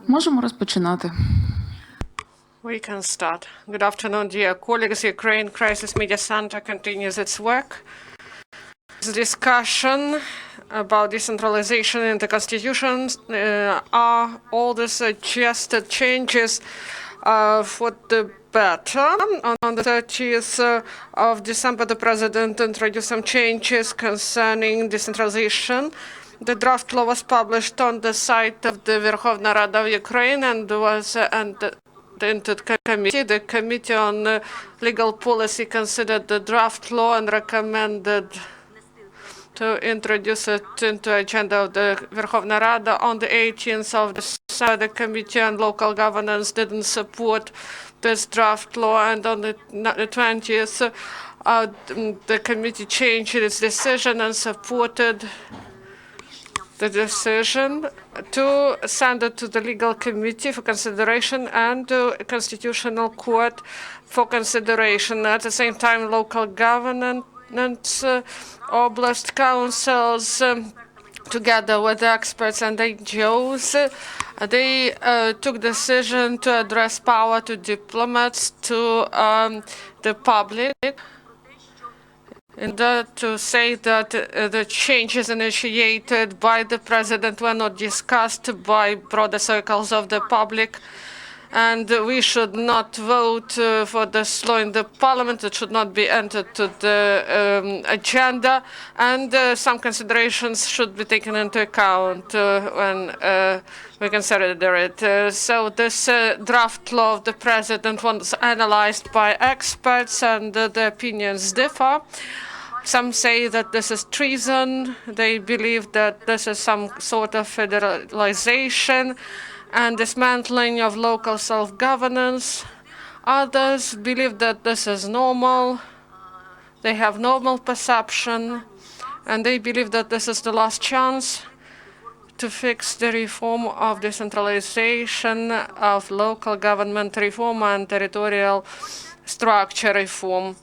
Можемо розпочинати. We can start. Good afternoon, dear colleagues. Ukraine Crisis Media Center continues its work. This discussion about decentralization in the constitution are all the suggested changes for the better. On the 30th of December, the president introduced some changes concerning decentralization. The draft law was published on the site of the Verkhovna Rada of Ukraine and was into the committee. The Committee on Legal Policy considered the draft law and recommended to introduce it into the agenda of the Verkhovna Rada. On the 18th of December, the Committee on Local Governance didn't support this draft law, and on the 20th, the committee changed its decision and supported the decision to send it to the legal committee for consideration and to Constitutional Court for consideration. At the same time, local governments, oblast councils, together with experts and NGOs, they took decision to address power to diplomats, to the public, and to say that the changes initiated by the president were not discussed by broader circles of the public, and we should not vote for this law in the parliament. It should not be entered to the agenda, and some considerations should be taken into account when we consider it. So this draft law of the president was analyzed by experts, and the opinions differ. Some say that this is treason. They believe that this is some sort of federalization and dismantling of local self-governance. Others believe that this is normal. They have normal perception, and they believe that this is the last chance to fix the reform of decentralization, of local government reform and territorial structure reform.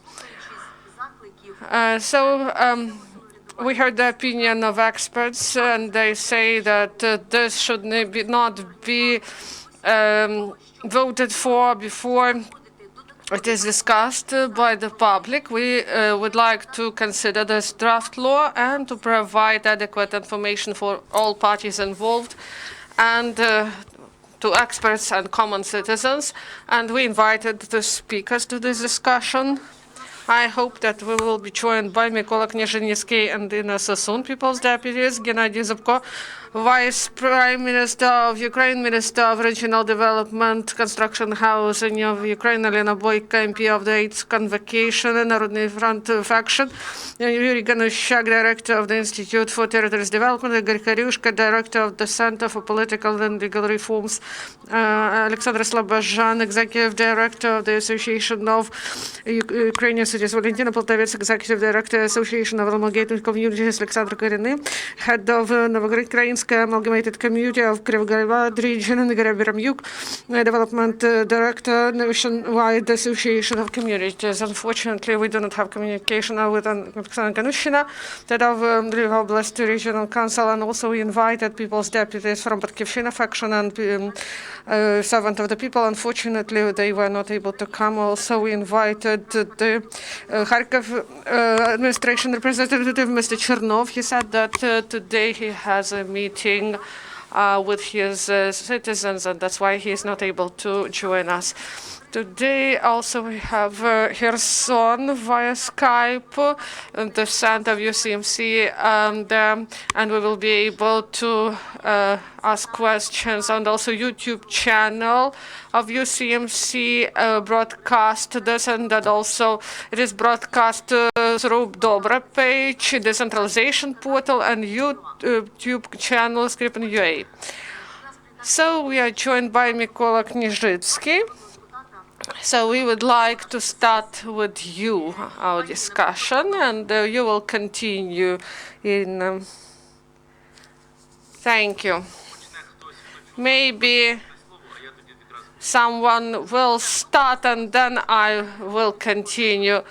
We heard the opinion of experts, and they say that this should not be voted for before it is discussed by the public. We would like to consider this draft law and to provide adequate information for all parties involved and to experts and common citizens. And we invited the speakers to this discussion. I hope that we will be joined by Mykola Knyazhnytsky and Sovsun, People's Deputies, Hennadiy Zubko, Vice Prime Minister of Ukraine, Minister of Regional Development, Construction, Housing of Ukraine, Olena Boyko, MP of the 8th Convocation, Narodnyi Front faction, Yuriy Hanuschak, Director of the Institute for Territories Development, Koliushko, Director of the Center for Political and Legal Reforms, Oleksandr Slobozhan, Executive Director of the Association of Ukrainian Cities, Valentyna, Poltavets, Executive Director, Association of Amalgamated Communities, Oleksandr, Head of Ukrainian Amalgamated Community of Kiev region, and Development Director, Nationwide Association of Communities. Unfortunately, we do not have communication with Hanuschyn, head of Lviv Oblast Regional Council, and also we invited People's Deputies from Prefect Functions and Servant of the People. Unfortunately, they were not able to come. Also, we invited the Kharkiv administration representative, Mr. Chernov. He said that today he has a meeting with his citizens, and that's why he is not able to join us. Today also we have Kherson via Skype, the center of UCMC, and we will be able to ask questions, and also YouTube channel of UCMC broadcast this, and that also it is broadcast through Dobra page, decentralization portal, and YouTube channel Script.ua. So we are joined by Mykola Knyazhnytsky. So we would like to start with you, our discussion, and you will continue in... Thank you. Maybe someone will start and then I will continue.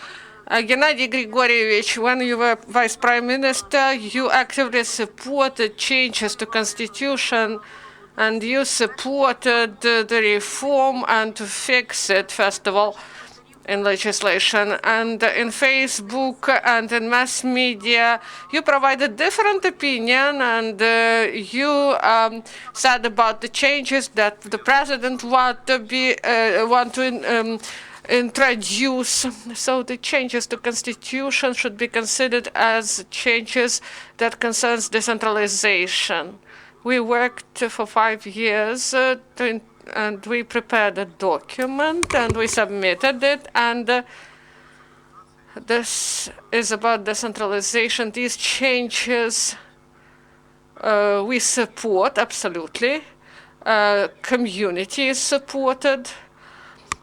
Gennadiy Grigoryevich, when you were Vice Prime Minister, you actively supported changes to Constitution and you supported the reform and to fix it, first of all, in legislation. And in Facebook and in mass media, you provided different opinion, and you said about the changes that the president want to introduce. So the changes to constitution should be considered as changes that concerns decentralization. We worked for 5 years and we prepared a document and we submitted it, and this is about decentralization. These changes we support absolutely. Community is supported.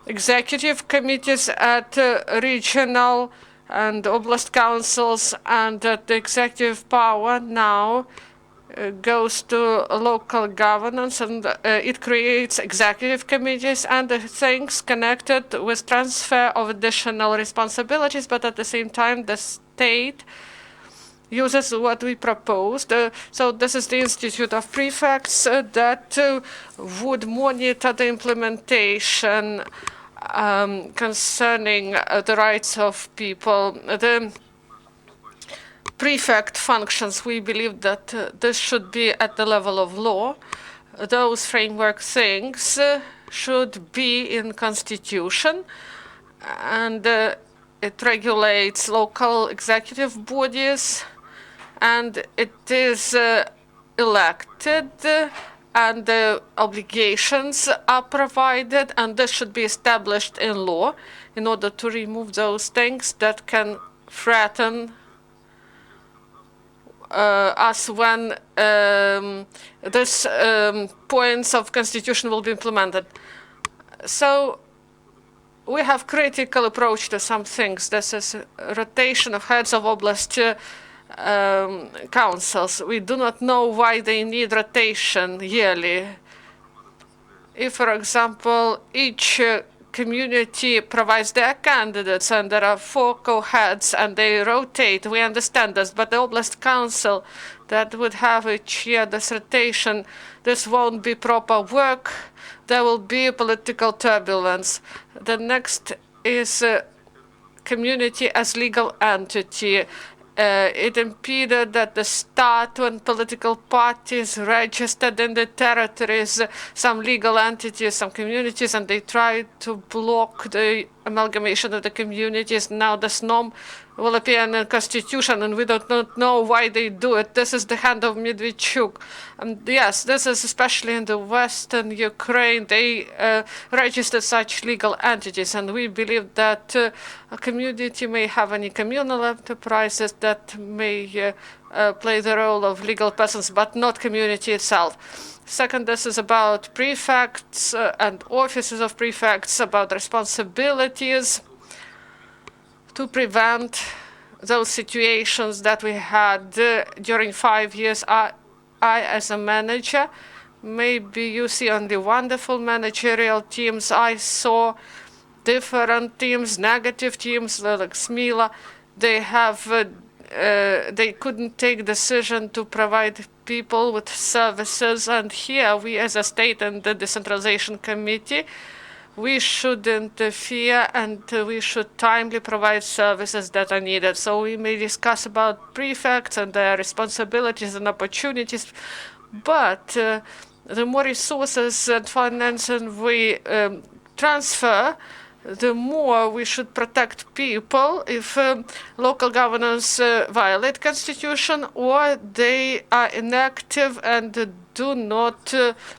Executive committees at regional and oblast councils, and the executive power now goes to local governance, and it creates executive committees and things connected with transfer of additional responsibilities, but at the same time the state uses what we proposed. So this is the Institute of Prefects that would monitor the implementation concerning the rights of people. The prefect functions, we believe that this should be at the level of law. Those framework things should be in constitution, and it regulates local executive bodies, and it is elected, and the obligations are provided, and this should be established in law in order to remove those things that can threaten us when this points of constitution will be implemented. So we have critical approach to some things. This is rotation of heads of oblast councils. We do not know why they need rotation yearly. If, for example, each community provides their candidates and there are 4 co-heads and they rotate, we understand this, but the Oblast Council that would have each year this rotation, this won't be proper work. There will be political turbulence. The next is community as legal entity. It impeded at the start when political parties registered in the territories some legal entities, some communities, and they tried to block the amalgamation of the communities. Now this norm will appear in the constitution, and we do not know why they do it. This is the hand of Medvedchuk. And yes, this is especially in the western Ukraine. They registered such legal entities, and we believe that a community may have any communal enterprises that may play the role of legal persons, but not community itself. Second, this is about prefects and offices of prefects, about responsibilities to prevent those situations that we had during 5 years. I, as a manager, maybe you see only wonderful managerial teams. I saw different teams, negative teams, like Smila. They have, they couldn't take decision to provide people with services. And here we, as a state and the decentralization committee, we should interfere and we should timely provide services that are needed. So we may discuss about prefects and their responsibilities and opportunities, but the more resources and financing we transfer, the more we should protect people if local governance violate constitution or they are inactive and do not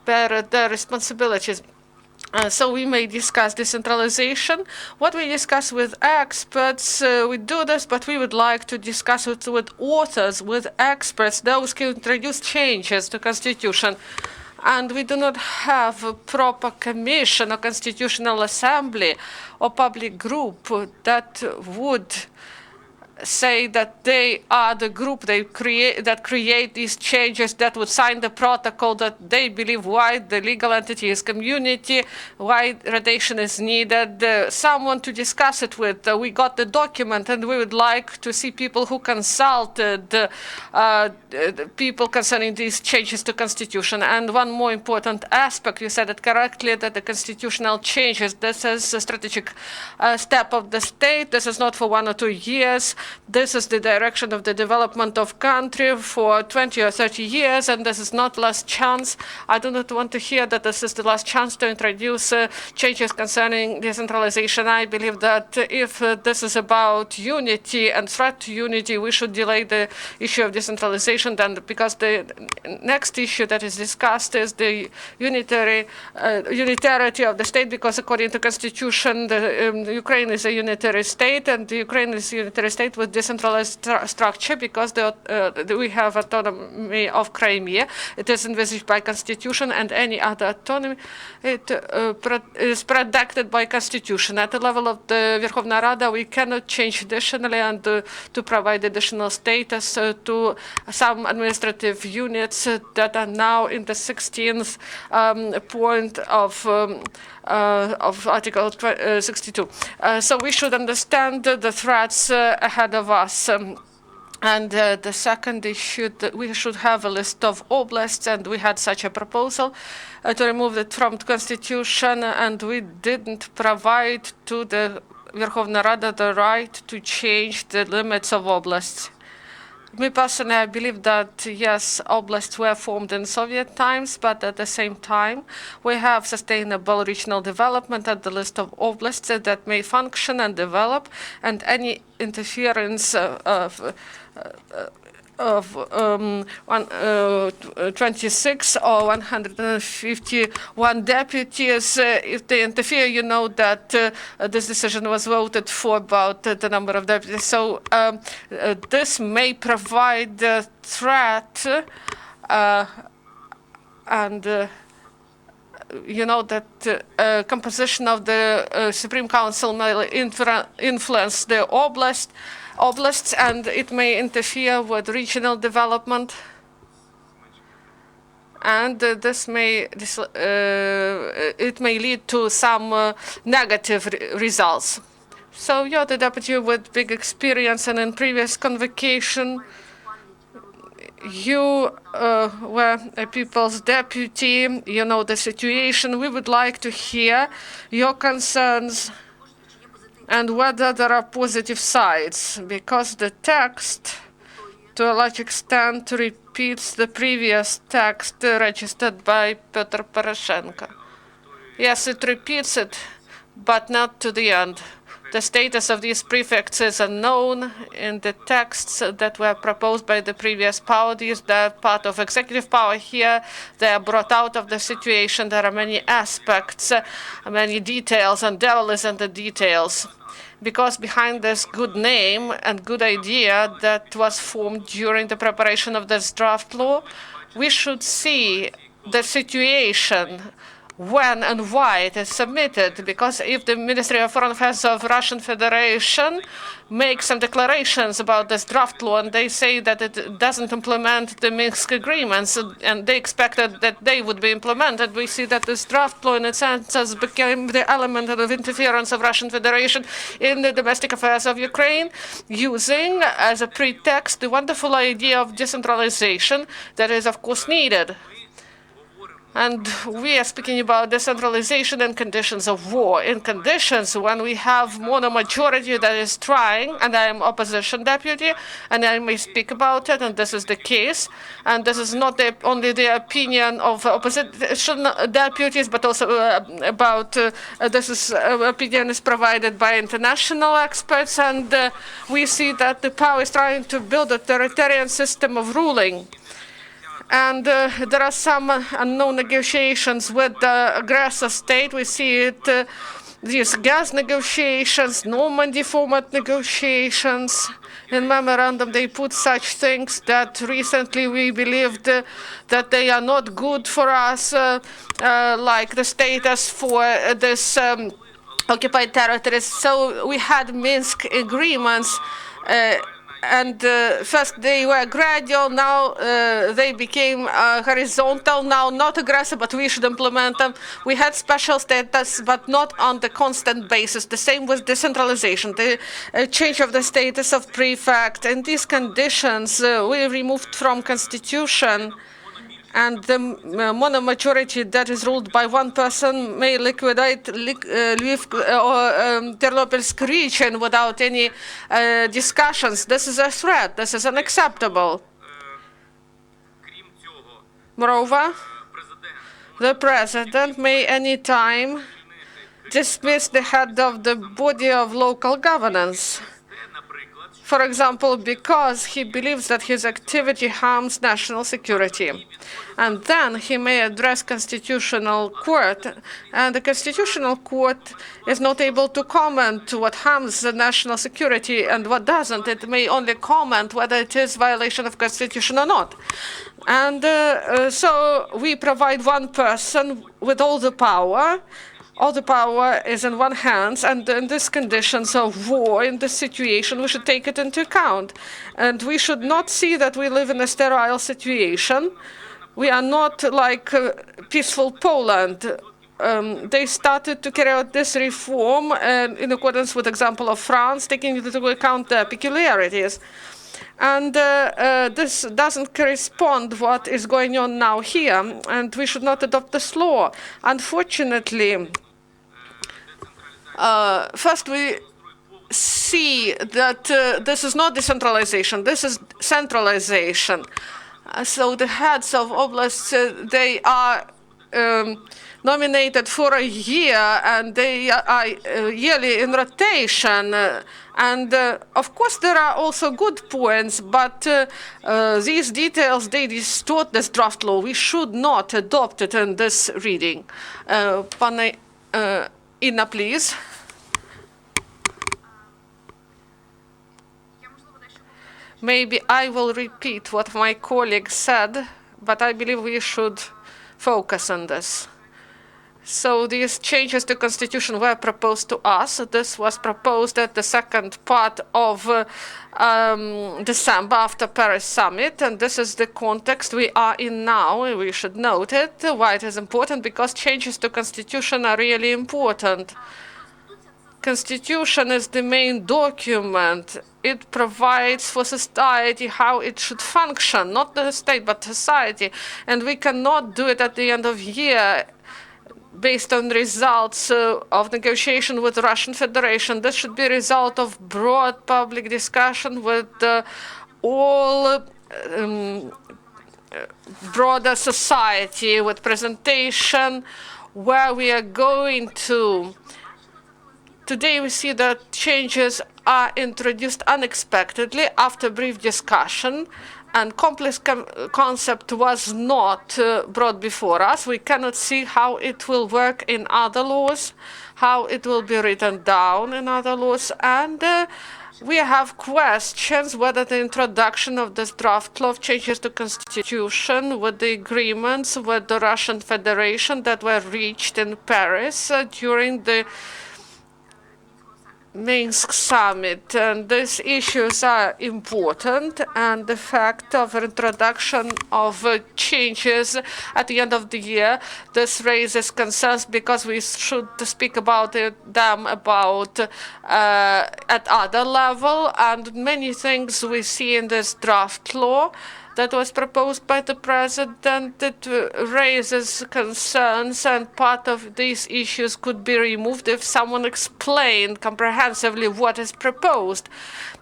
bear their responsibilities. So we may discuss decentralization. What we discuss with experts, we do this, but we would like to discuss it with authors, with experts, those who introduce changes to constitution. And we do not have a proper commission or constitutional assembly or public group that would say that they are the group that create these changes, that would sign the protocol, that they believe why the legal entity is community, why rotation is needed, someone to discuss it with. We got the document, and we would like to see people who consulted the people concerning these changes to constitution. And one more important aspect, you said it correctly, that the constitutional changes, this is a strategic step of the state. This is not for 1 or 2 years. This is the direction of the development of country for 20 or 30 years, and this is not last chance. I do not want to hear that this is the last chance to introduce changes concerning decentralization. I believe that if this is about unity and threat to unity, we should delay the issue of decentralization, then, because the next issue that is discussed is the unitarity of the state, because according to constitution, Ukraine is a unitary state, and the Ukraine is a unitary state with decentralized structure, because we have autonomy of Crimea. It is envisaged by constitution, and any other autonomy is protected by constitution. At the level of the Verkhovna Rada, we cannot change additionally and to provide additional status to some administrative units that are now in the 16th point of Article 62. So we should understand the threats ahead of us. And the second issue, that we should have a list of oblasts, and we had such a proposal to remove it from the constitution, and we didn't provide to the Verkhovna Rada the right to change the limits of oblasts. Me personally, I believe that, yes, oblasts were formed in Soviet times, but at the same time, we have sustainable regional development and the list of oblasts that may function and develop, and any interference of 26 or 151 deputies, if they interfere, you know that this decision was voted for about the number of deputies. So this may provide a threat, and you know that composition of the Supreme Council may influence the oblasts, and it may interfere with regional development, and this may it may lead to some negative results. So you're the deputy with big experience, and in previous convocation, you were a people's deputy. You know the situation. We would like to hear your concerns and whether there are positive sides, because the text, to a large extent, repeats the previous text registered by Petro Poroshenko. Yes, it repeats it, but not to the end. The status of these prefects is unknown in the texts that were proposed by the previous power. These are part of executive power here. They are brought out of the situation. There are many aspects, many details, and devil is in the details. Because behind this good name and good idea that was formed during the preparation of this draft law, we should see the situation when and why it is submitted. Because if the Ministry of Foreign Affairs of Russian Federation makes some declarations about this draft law, and they say that it doesn't implement the Minsk agreements, and they expected that they would be implemented, we see that this draft law, in a sense, has become the element of interference of Russian Federation in the domestic affairs of Ukraine, using as a pretext the wonderful idea of decentralization that is, of course, needed. And we are speaking about decentralization in conditions of war, in conditions when we have mono-majority that is trying, and I am opposition deputy, and I may speak about it, and this is the case. And this is not only the opinion of opposition deputies, but also about this opinion is provided by international experts, and we see that the power is trying to build a authoritarian system of ruling. And there are some unknown negotiations with the aggressor state. We see it, these gas negotiations, Normandy format negotiations. In memorandum, they put such things that recently we believed that they are not good for us, like the status for this occupied territories. So we had Minsk agreements, and first they were gradual, now they became horizontal, now not aggressive, but we should implement them. We had special status, but not on the constant basis. The same with decentralization, the change of the status of prefect. In these conditions, we removed from constitution, and the mono-majority that is ruled by one person may liquidate Lviv or Ternopilsk region without any discussions. This is a threat. This is unacceptable. Moreover, the president may anytime dismiss the head of the body of local governance. For example, because he believes that his activity harms national security. And then he may address Constitutional Court, and the Constitutional Court is not able to comment what harms the national security and what doesn't. It may only comment whether it is violation of Constitution or not. And so we provide one person with all the power. All the power is in one hand, and in these conditions of war, in this situation, we should take it into account. And we should not see that we live in a sterile situation. We are not like peaceful Poland. They started to carry out this reform in accordance with the example of France, taking into account their peculiarities. And this doesn't correspond what is going on now here, and we should not adopt this law. Unfortunately, first we see that this is not decentralization, this is centralization. So the heads of oblasts, they are nominated for a year, and they are yearly in rotation. And of course, there are also good points, but these details, they distort this draft law. We should not adopt it in this reading. Pane Inna, please. Maybe I will repeat what my colleague said, but I believe we should focus on this. So these changes to constitution were proposed to us. This was proposed at the second part of December after Paris summit, and this is the context we are in now. We should note it. Why it is important? Because changes to constitution are really important. Constitution is the main document. It provides for society how it should function, not the state, but society. And we cannot do it at the end of year based on results of negotiation with the Russian Federation. This should be a result of broad public discussion with all broader society, with presentation where we are going to. Today we see that changes are introduced unexpectedly after brief discussion, and complex concept was not brought before us. We cannot see how it will work in other laws, how it will be written down in other laws, and we have questions whether the introduction of this draft law of changes to constitution with the agreements with the Russian Federation that were reached in Paris during the Minsk summit, and these issues are important, and the fact of introduction of changes at the end of the year, this raises concerns because we should speak about them at other level, and many things we see in this draft law that was proposed by the president, it raises concerns, and part of these issues could be removed if someone explained comprehensively what is proposed.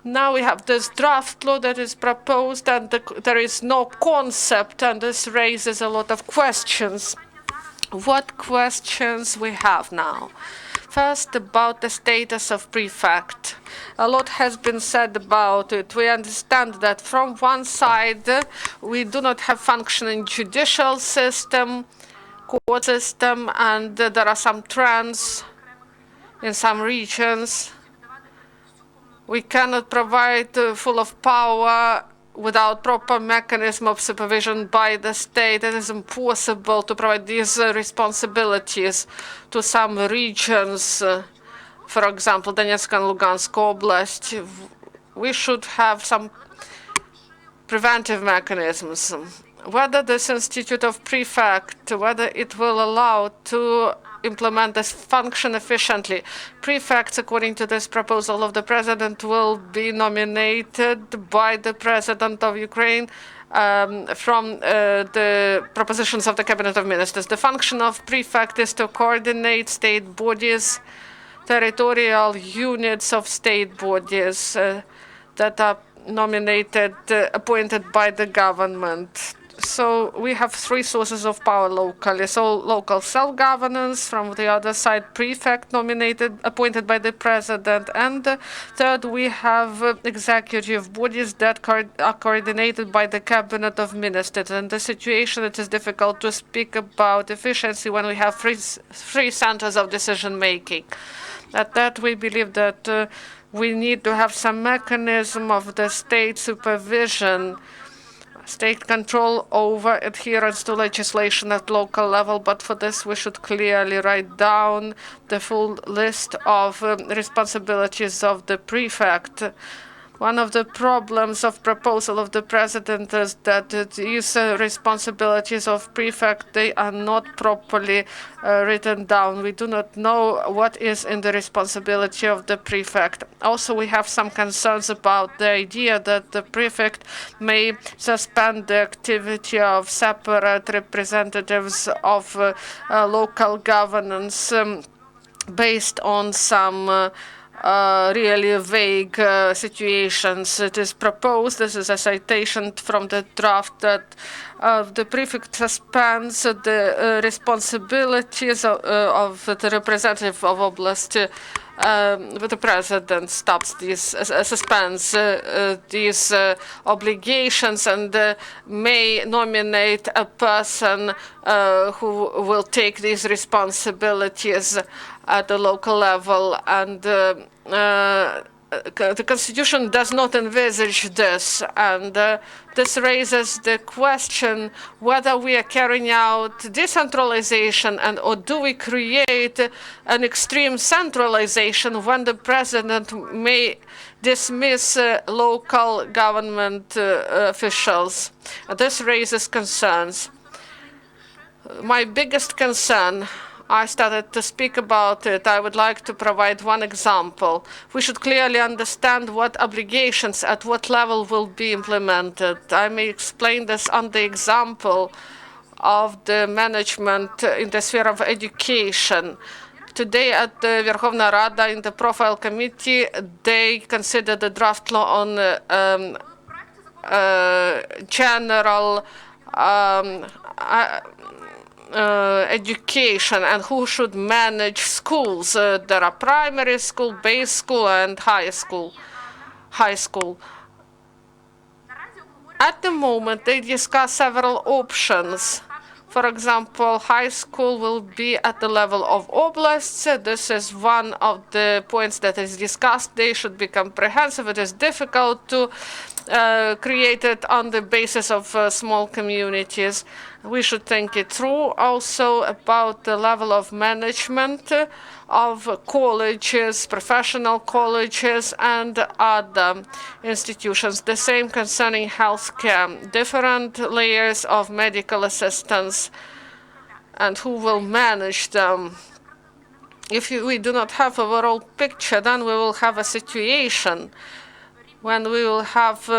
Now we have this draft law that is proposed, and there is no concept, and this raises a lot of questions. What questions we have now? First, about the status of prefect. A lot has been said about it. We understand that from one side, we do not have functioning judicial system, court system, and there are some trends in some regions. We cannot provide full of power without proper mechanism of supervision by the state. It is impossible to provide these responsibilities to some regions. for example, Donetsk and Lugansk Oblast, we should have some preventive mechanisms. Whether this institute of prefect, whether it will allow to implement this function efficiently. Prefects, according to this proposal of the president, will be nominated by the president of Ukraine from the propositions of the Cabinet of Ministers. The function of prefect is to coordinate state bodies, territorial units of state bodies that are nominated, appointed by the government. So we have three sources of power locally. So local self-governance, from the other side, prefect nominated, appointed by the president. And third, we have executive bodies that are coordinated by the cabinet of ministers. And the situation, it is difficult to speak about efficiency when we have three centers of decision making. At that, we believe that we need to have some mechanism of the state supervision, state control over adherence to legislation at local level, but for this we should clearly write down the full list of responsibilities of the prefect. One of the problems of proposal of the president is that these responsibilities of prefect, they are not properly written down. We do not know what is in the responsibility of the prefect. Also, we have some concerns about the idea that the prefect may suspend the activity of separate representatives of local governance based on some really vague situations. It is proposed, this is a citation from the draft, that the prefect suspends the responsibilities of the representative of Oblast. The president stops these, suspends these obligations and may nominate a person who will take these responsibilities at the local level. And the Constitution does not envisage this, and this raises the question whether we are carrying out decentralization and or do we create an extreme centralization when the president may dismiss local government officials. This raises concerns. My biggest concern, I started to speak about it. I would like to provide one example. We should clearly understand what obligations at what level will be implemented. I may explain this on the example of the management in the sphere of education. Today at the Verkhovna Rada, in the profile committee, they consider the draft law on general education and who should manage schools. There are primary school, base school, and high school. At the moment, they discuss several options. For example, high school will be at the level of oblasts. This is one of the points that is discussed. They should be comprehensive. It is difficult to create it on the basis of small communities. We should think it through. Also about the level of management of colleges, professional colleges, and other institutions. The same concerning healthcare, different layers of medical assistance, and who will manage them. If we do not have overall picture, then we will have a situation when we will have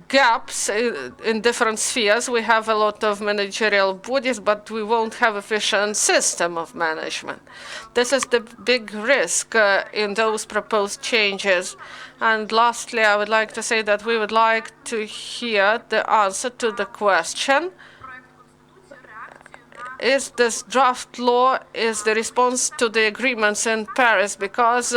gaps in different spheres. We have a lot of managerial bodies, but we won't have efficient system of management. This is the big risk in those proposed changes. And lastly, I would like to say that we would like to hear the answer to the question: is this draft law is the response to the agreements in Paris? Because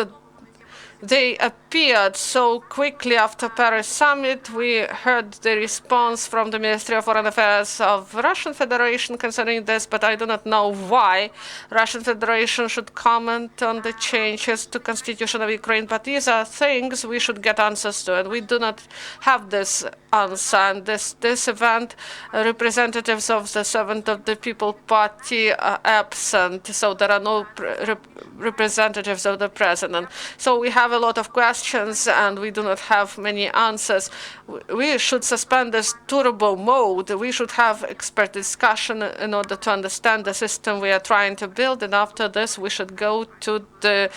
they appeared so quickly after Paris summit. We heard the response from the Ministry of Foreign Affairs of Russian Federation concerning this, but I do not know why Russian Federation should comment on the changes to Constitution of Ukraine. But these are things we should get answers to, and we do not have this answer. And this event, representatives of the Servant of the People Party are absent, so there are no representatives of the president. So we have a lot of questions and we do not have many answers. We should suspend this turbo mode. We should have expert discussion in order to understand the system we are trying to build. And after this, we should go to the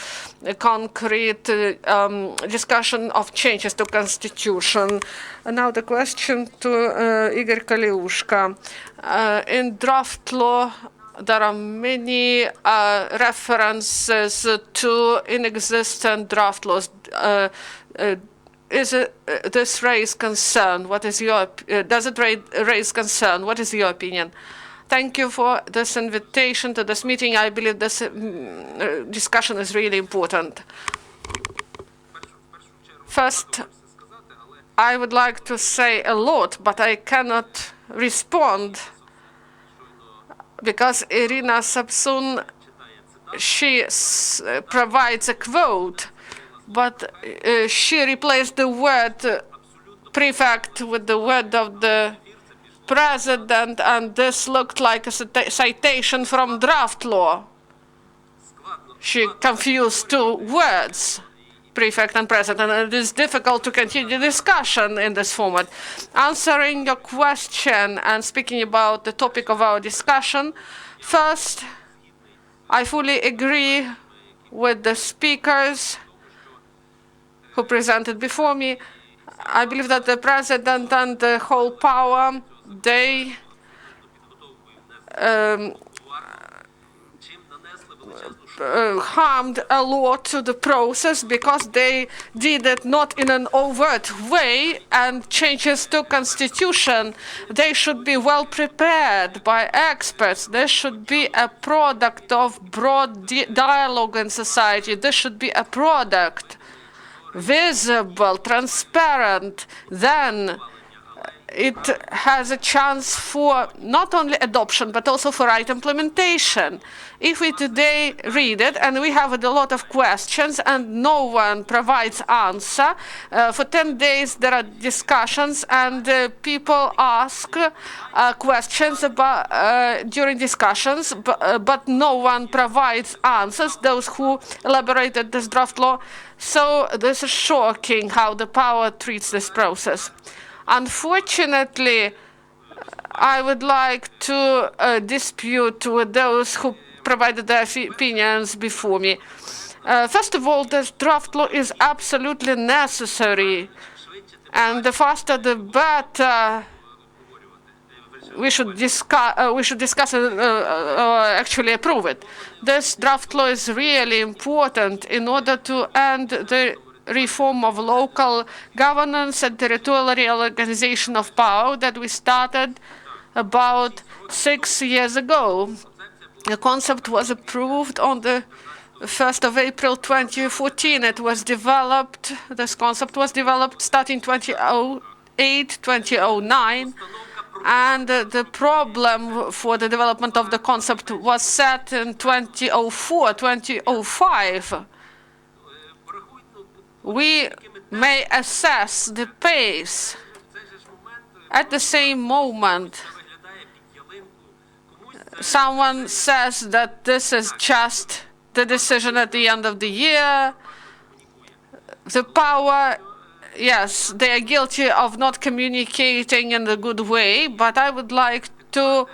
concrete discussion of changes to constitution. And now the question to Igor Koliushko. In draft law, there are many references to inexistent draft laws. Is this raise concern? What is your? Does it raise concern? What is your opinion? Thank you for this invitation to this meeting. I believe this discussion is really important. First, I would like to say a lot, but I cannot respond because Irina Sovsun, she provides a quote, but she replaced the word prefect with the word of the president, and this looked like a citation from draft law. She confused two words, prefect and president, and it is difficult to continue discussion in this format. Answering your question and speaking about the topic of our discussion, first, I fully agree with the speakers who presented before me. I believe that the president and the whole power, they harmed a lot to the process because they did it not in an overt way, and changes to constitution, they should be well prepared by experts. This should be a product of broad dialogue in society. This should be a product visible, transparent. Then it has a chance for not only adoption, but also for right implementation. If we today read it, and we have a lot of questions, and no one provides answer, for 10 days there are discussions, and people ask questions about during discussions, but no one provides answers, those who elaborated this draft law. So this is shocking how the power treats this process. Unfortunately, I would like to dispute with those who provided their opinions before me. First of all, this draft law is absolutely necessary, and the faster the better. We should discuss and actually approve it. This draft law is really important in order to end the reform of local governance and territorial reorganization of power that we started about 6 years ago. The concept was approved on the 1st of April 2014. It was developed, this concept was developed starting 2008, 2009. And the problem for the development of the concept was set in 2004, 2005. We may assess the pace. At the same moment, someone says that this is just the decision at the end of the year. The power, yes, they are guilty of not communicating in a good way, but I would like to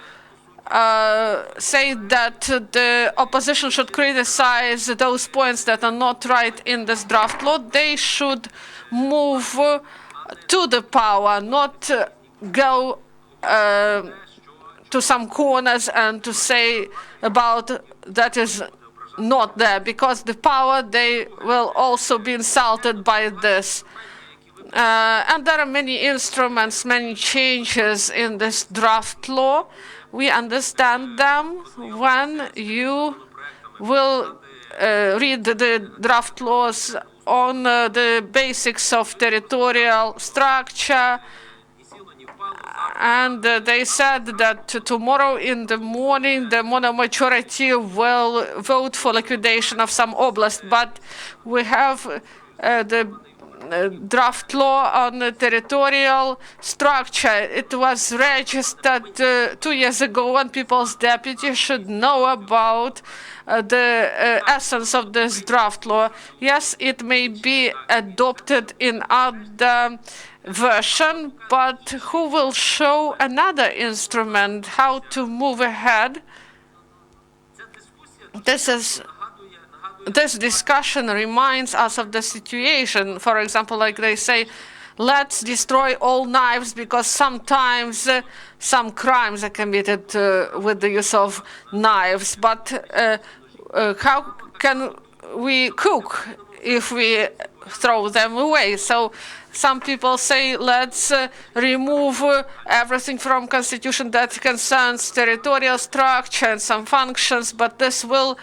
say that the opposition should criticize those points that are not right in this draft law. They should move to the power, not go to some corners and to say about that is not there, because the power, they will also be insulted by this. And there are many instruments, many changes in this draft law. We understand them when you will read the draft laws on the basics of territorial structure. And they said that tomorrow in the morning the mono-majority will vote for liquidation of some oblast. But we have the draft law on the territorial structure. It was registered 2 years ago, and People's Deputy should know about the essence of this draft law. Yes, it may be adopted in other version, but who will show another instrument how to move ahead? This discussion reminds us of the situation. For example, like they say, let's destroy all knives because sometimes some crimes are committed with the use of knives. But how can we cook if we throw them away? So some people say, let's remove everything from constitution that concerns territorial structure and some functions, but this will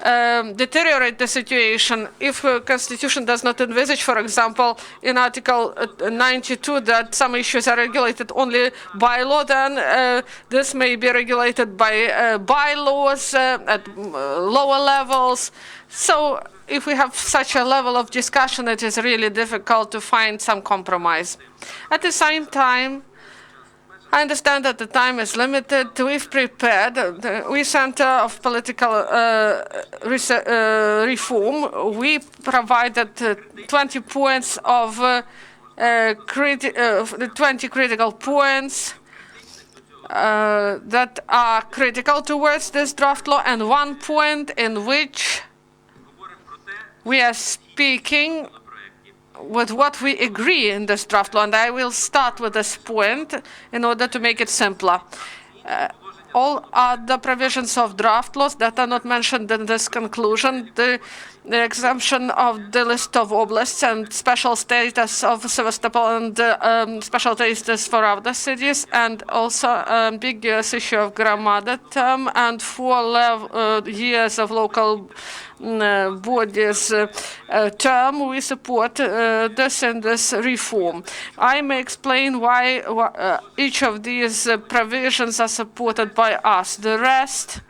deteriorate the situation if constitution does not envisage, for example, in Article 92 that some issues are regulated only by law, then this may be regulated by bylaws at lower levels. So if we have such a level of discussion, it is really difficult to find some compromise. At the same time, I understand that the time is limited. We've prepared, we Center of Political Reform, we provided 20 points of 20 critical points that are critical towards this draft law, and 1 point in which we are speaking with what we agree in this draft law, and I will start with this point in order to make it simpler. All other provisions of draft laws that are not mentioned in this conclusion, the exemption of the list of oblasts and special status of Sevastopol and special status for other cities, and also ambiguous issue of Gromada term and 4 years of local bodies term. We support this and this reform. I may explain why each of these provisions are supported by us. The rest,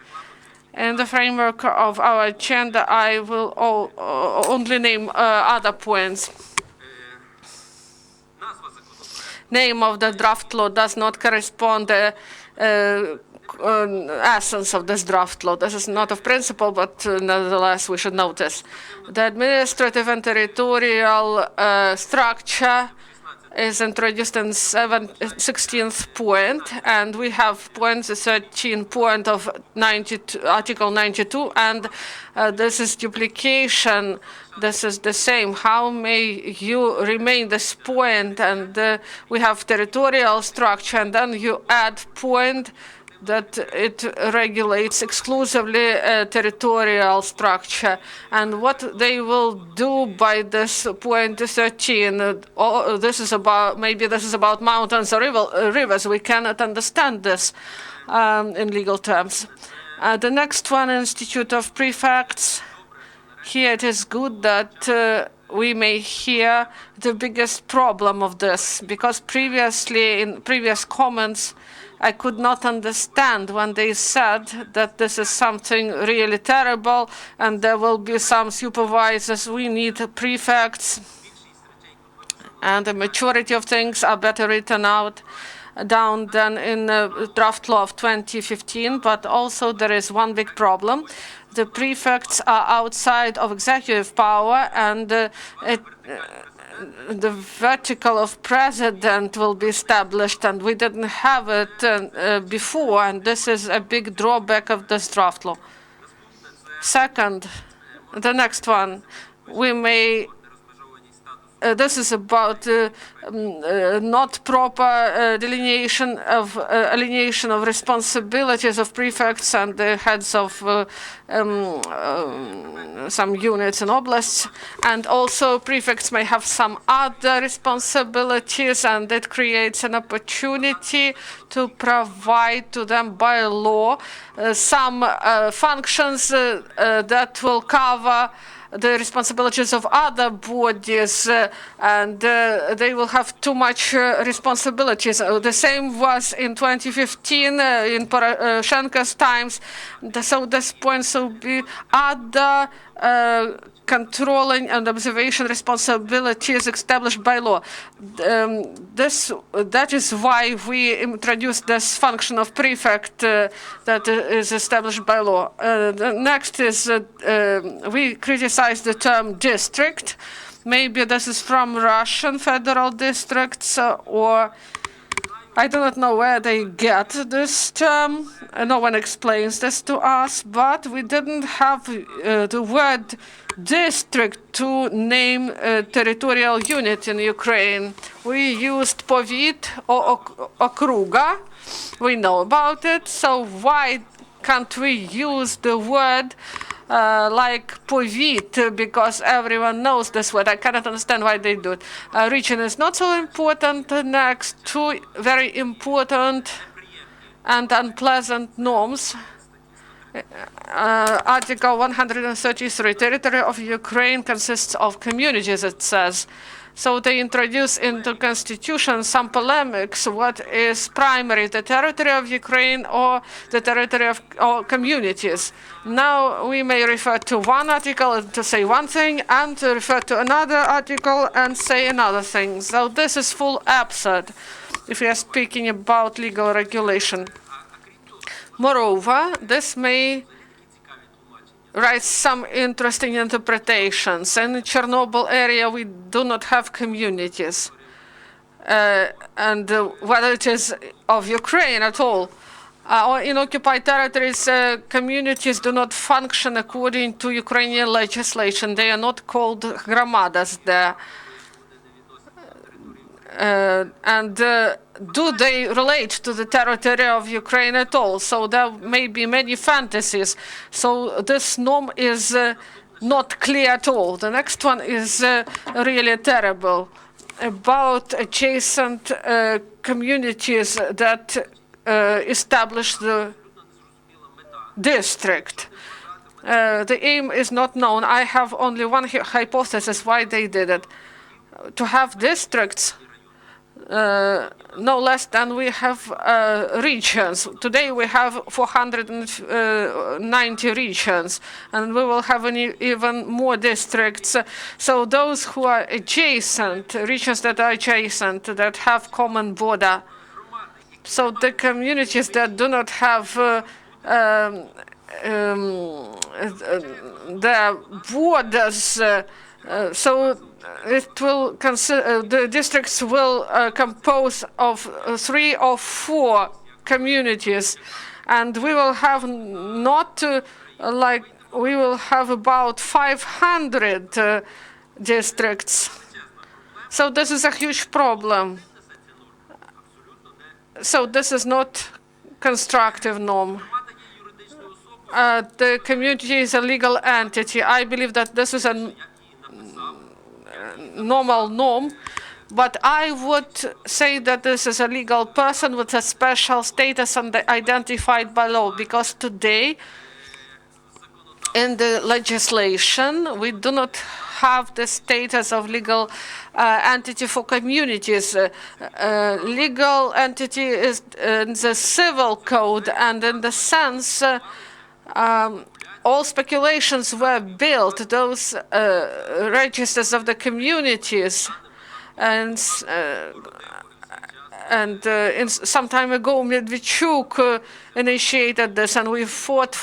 in the framework of our agenda, I will only name other points. Name of the draft law does not correspond to essence of this draft law. This is not of principle, but nevertheless we should notice. The administrative and territorial structure is introduced in 16th point, and we have points, 13 point of Article 92, and this is duplication. This is the same. How may you remain this point? And we have territorial structure, and then you add point that it regulates exclusively territorial structure. And what they will do by this point 13, this is about, maybe this is about mountains or rivers. We cannot understand this in legal terms. The next one, Institute of Prefects. Here it is good that we may hear the biggest problem of this, because previously, in previous comments, I could not understand when they said that this is something really terrible and there will be some supervisors. We need prefects, and the majority of things are better written down than in the draft law of 2015. But also there is one big problem. The prefects are outside of executive power, and the vertical of president will be established, and we didn't have it before, and this is a big drawback of this draft law. Second, the next one, we may this is about not proper delineation of alienation of responsibilities of prefects and the heads of some units and oblasts, and also prefects may have some other responsibilities, and it creates an opportunity to provide to them by law some functions that will cover the responsibilities of other bodies, and they will have too much responsibilities. The same was in 2015 in Poroshenko's times. So this point will be other controlling and observation responsibilities established by law. That is why we introduced this function of prefect that is established by law. The next is we criticize the term district. Maybe this is from Russian federal districts or I do not know where they get this term. No one explains this to us, but we didn't have the word district to name territorial unit in Ukraine. We used povit or okruga. We know about it, so why can't we use the word like povit, because everyone knows this word. I cannot understand why they do it. Region is not so important. Next, two very important and unpleasant norms. Article 133, territory of Ukraine consists of communities, it says. So they introduce into constitution some polemics. What is primary, the territory of Ukraine or the territory of communities? Now we may refer to one article to say one thing and to refer to another article and say another thing. So this is full absurd if we are speaking about legal regulation. Moreover, this may raise some interesting interpretations. In the Chernobyl area, we do not have communities. And whether it is of Ukraine at all, or in occupied territories, communities do not function according to Ukrainian legislation. They are not called gramadas there. Do they relate to the territory of Ukraine at all? So there may be many fantasies. So this norm is not clear at all. The next one is really terrible, about adjacent communities that establish the district. The aim is not known. I have only one hypothesis why they did it. To have districts no less than we have regions. Today we have 490 regions, and we will have even more districts. So those who are adjacent, regions that are adjacent, that have common border. So the communities that do not have their borders, so it will the districts will compose of 3 or 4 communities, and we will have not we will have about 500 districts. So this is a huge problem. So this is not constructive norm. The community is a legal entity. I believe that this is a normal norm, but I would say that this is a legal person with a special status and identified by law, because today in the legislation we do not have the status of legal entity for communities. Legal entity is in the civil code, and in the sense all speculations were built, those registers of the communities, and some time ago Medvedchuk initiated this, and we fought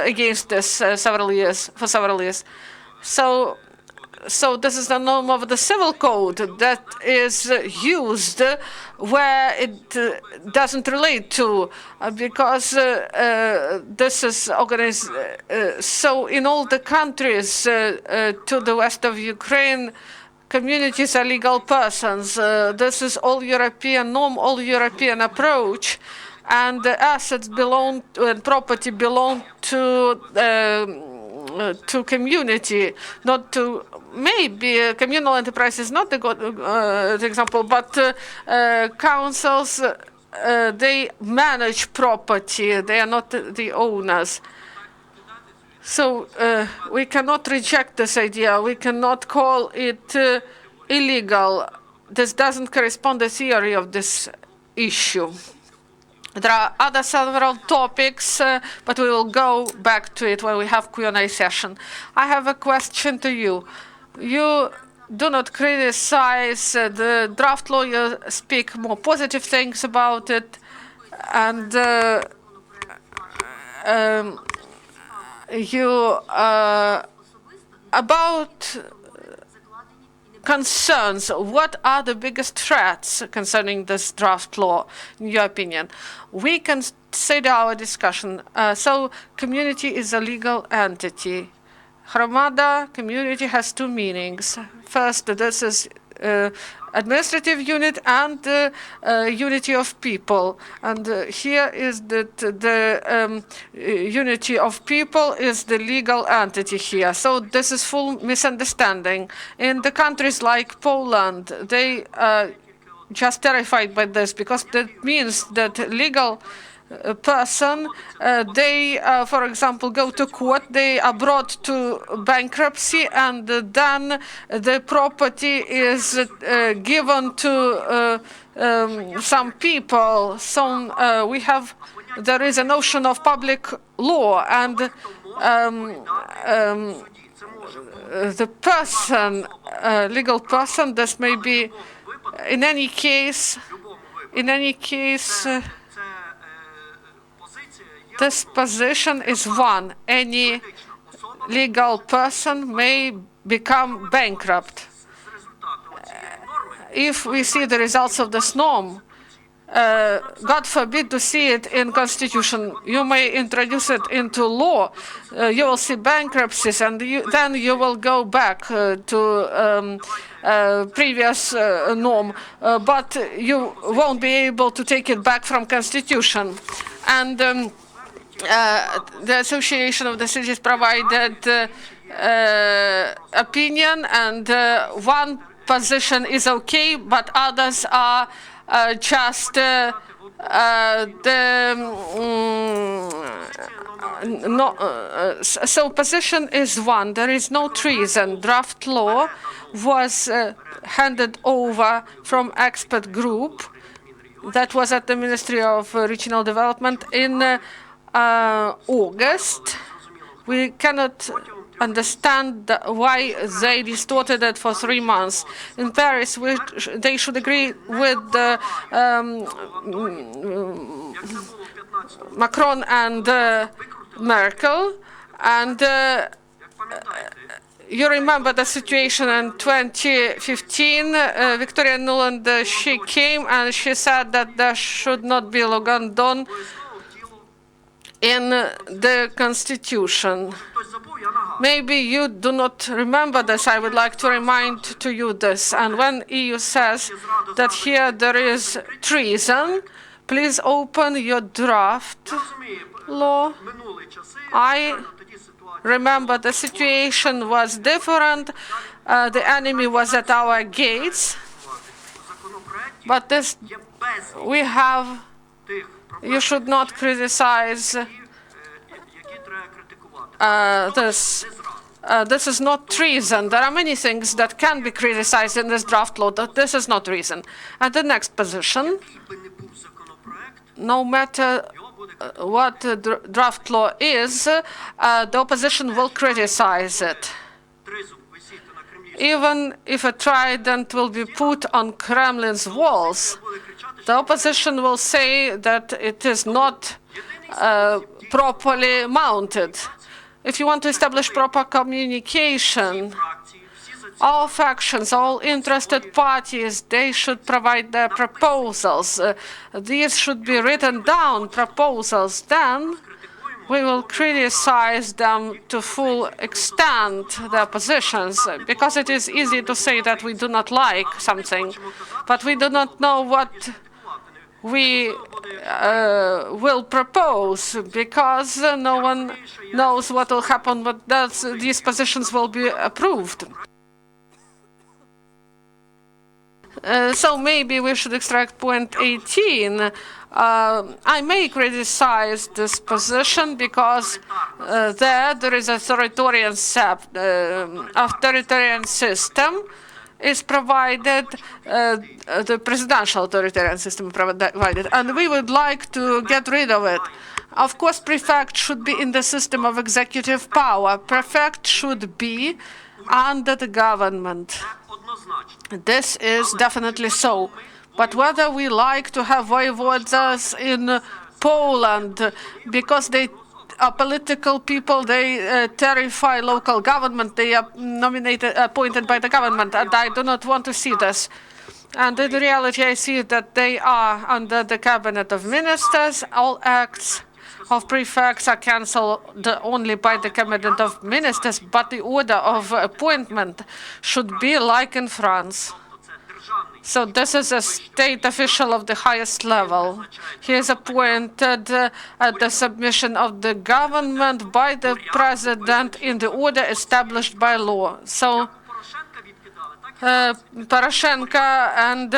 against this for several years. So this is the norm of the civil code that is used where it doesn't relate to, because this is organized. So in all the countries to the west of Ukraine, communities are legal persons. This is all European norm, all European approach, and the assets belong and property belong to community, not to maybe communal enterprise is not the good example, but councils, they manage property, they are not the owners. So we cannot reject this idea. We cannot call it illegal. This doesn't correspond to the theory of this issue. There are other several topics, but we will go back to it when we have Q&A session. I have a question to you. You do not criticize the draft law. You speak more positive things about it, and you about concerns. What are the biggest threats concerning this draft law, in your opinion? We consider our discussion. So, community is a legal entity. Hromada, community, has two meanings. First, this is administrative unit and unity of people. And here is that the unity of people is the legal entity here. So this is full misunderstanding. In the countries like Poland, they just terrified by this because that means that legal person, they, for example, go to court, they are brought to bankruptcy, and then the property is given to some people. So there is a notion of public law, and the person, legal person, this may be, in any case, this position is one. Any legal person may become bankrupt. If we see the results of this norm, God forbid to see it in constitution, you may introduce it into law, you will see bankruptcies, and then you will go back to previous norm, but you won't be able to take it back from constitution. And the Association of the Cities provided opinion, and one position is okay, but others are just so position is one. There is no treason. Draft law was handed over from expert group that was at the Ministry of Regional Development in August. We cannot understand why they distorted it for 3 months. In Paris, they should agree with Macron and Merkel. And you remember the situation in 2015. Victoria Nuland, she came and she said that there should not be Logandon in the constitution. Maybe you do not remember this. I would like to remind to you this. And when EU says that here there is treason, please open your draft law. I remember the situation was different. The enemy was at our gates. But this, we have. You should not criticize this. This is not treason. There are many things that can be criticized in this draft law. That this is not treason. And the next position, no matter what the draft law is, the opposition will criticize it. Even if a trident will be put on Kremlin's walls, the opposition will say that it is not properly mounted. If you want to establish proper communication, all factions, all interested parties, they should provide their proposals. These should be written down, proposals. Then we will criticize them to full extent, their positions, because it is easy to say that we do not like something, but we do not know what we will propose, because no one knows what will happen, but these positions will be approved. So maybe we should extract point 18. I may criticize this position because there is authoritarian system is provided, the presidential authoritarian system provided, and we would like to get rid of it. Of course, prefect should be in the system of executive power. Prefect should be under the government. This is definitely so. But whether we like to have voivodas in Poland because they are political people, they terrify local government, they are appointed by the government, and I do not want to see this. And in reality, I see that they are under the cabinet of ministers. All acts of prefects are cancelled only by the cabinet of ministers, but the order of appointment should be like in France. So this is a state official of the highest level. He is appointed at the submission of the government by the president in the order established by law. So Poroshenko and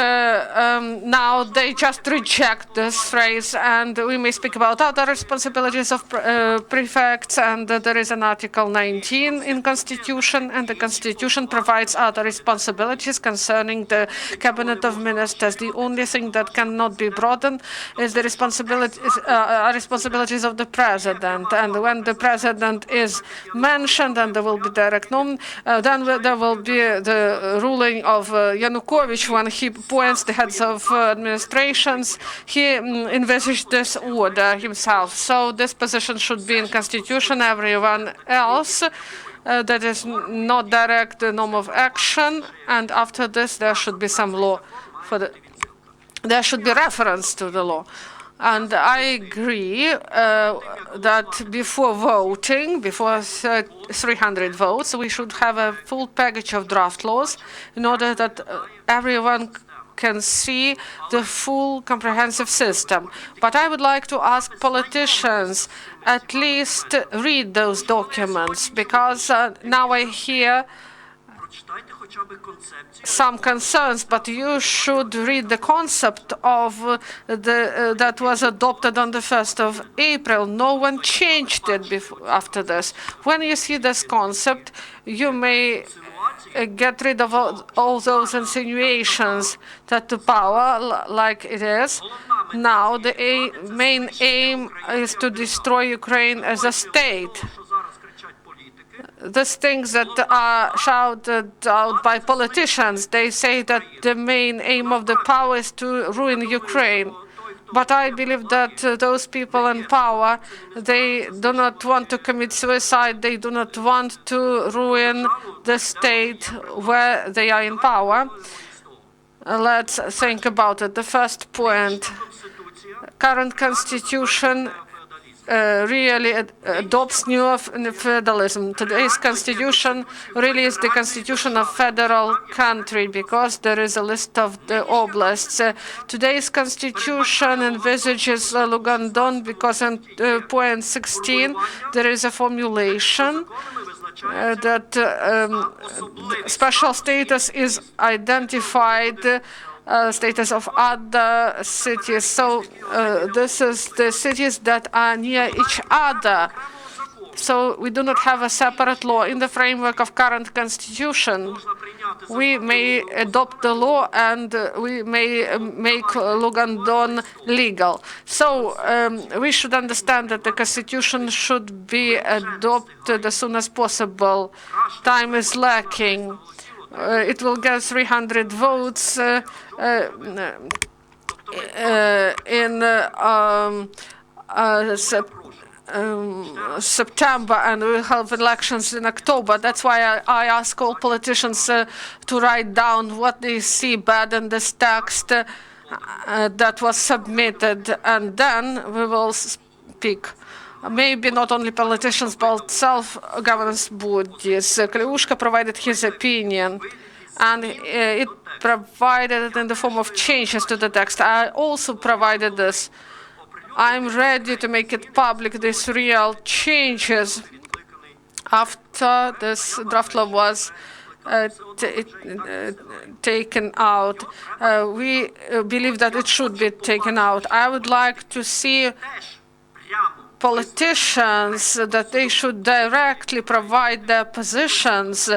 now they just reject this phrase, and we may speak about other responsibilities of prefects, and there is an Article 19 in Constitution, and the Constitution provides other responsibilities concerning the cabinet of ministers. The only thing that cannot be broadened is the responsibilities of the president, and when the president is mentioned and there will be direct nomination, then there will be the ruling of Yanukovych when he appoints the heads of administrations. He envisaged this order himself. So this position should be in Constitution. Everyone else that is not direct norm of action, and after this there should be some law for the. There should be reference to the law. And I agree that before voting, before 300 votes, we should have a full package of draft laws in order that everyone can see the full comprehensive system. But I would like to ask politicians at least read those documents, because now I hear some concerns, but you should read the concept of that was adopted on the 1st of April. No one changed it after this. When you see this concept, you may get rid of all those insinuations that the power, like it is now, the main aim is to destroy Ukraine as a state. These things that are shouted out by politicians, they say that the main aim of the power is to ruin Ukraine. But I believe that those people in power, they do not want to commit suicide. They do not want to ruin the state where they are in power. Let's think about it. The first point, current constitution really adopts new feudalism. Today's constitution really is the constitution of federal country, because there is a list of the oblasts. Today's constitution envisages Lugandon because in point 16 there is a formulation that special status is identified status of other cities. So this is the cities that are near each other. So we do not have a separate law. In the framework of current constitution, we may adopt the law and we may make Lugandon legal. So we should understand that the constitution should be adopted as soon as possible. Time is lacking. It will get 300 votes in September, and we'll have elections in October. That's why I ask all politicians to write down what they see bad in this text that was submitted, and then we will speak. Maybe not only politicians, but self-governance bodies. Koliushko provided his opinion, and it provided it in the form of changes to the text. I also provided this. I'm ready to make it public, these real changes, after this draft law was taken out. We believe that it should be taken out. I would like to see politicians that they should directly provide their positions.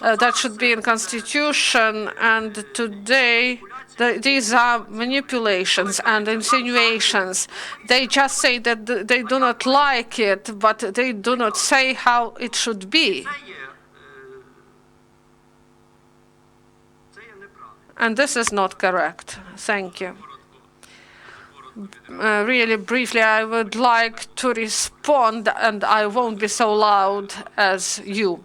That should be in constitution. And today, these are manipulations and insinuations. They just say that they do not like it, but they do not say how it should be. And this is not correct. Thank you. Really briefly, I would like to respond, and I won't be so loud as you.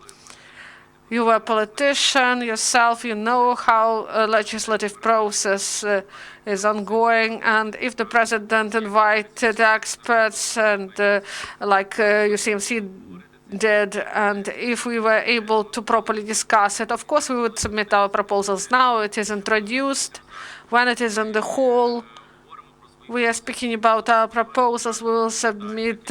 You are a politician yourself, you know how a legislative process is ongoing, and if the president invited experts and like UCMC did, and if we were able to properly discuss it, of course we would submit our proposals. Now it is introduced. When it is in the hall, we are speaking about our proposals. We will submit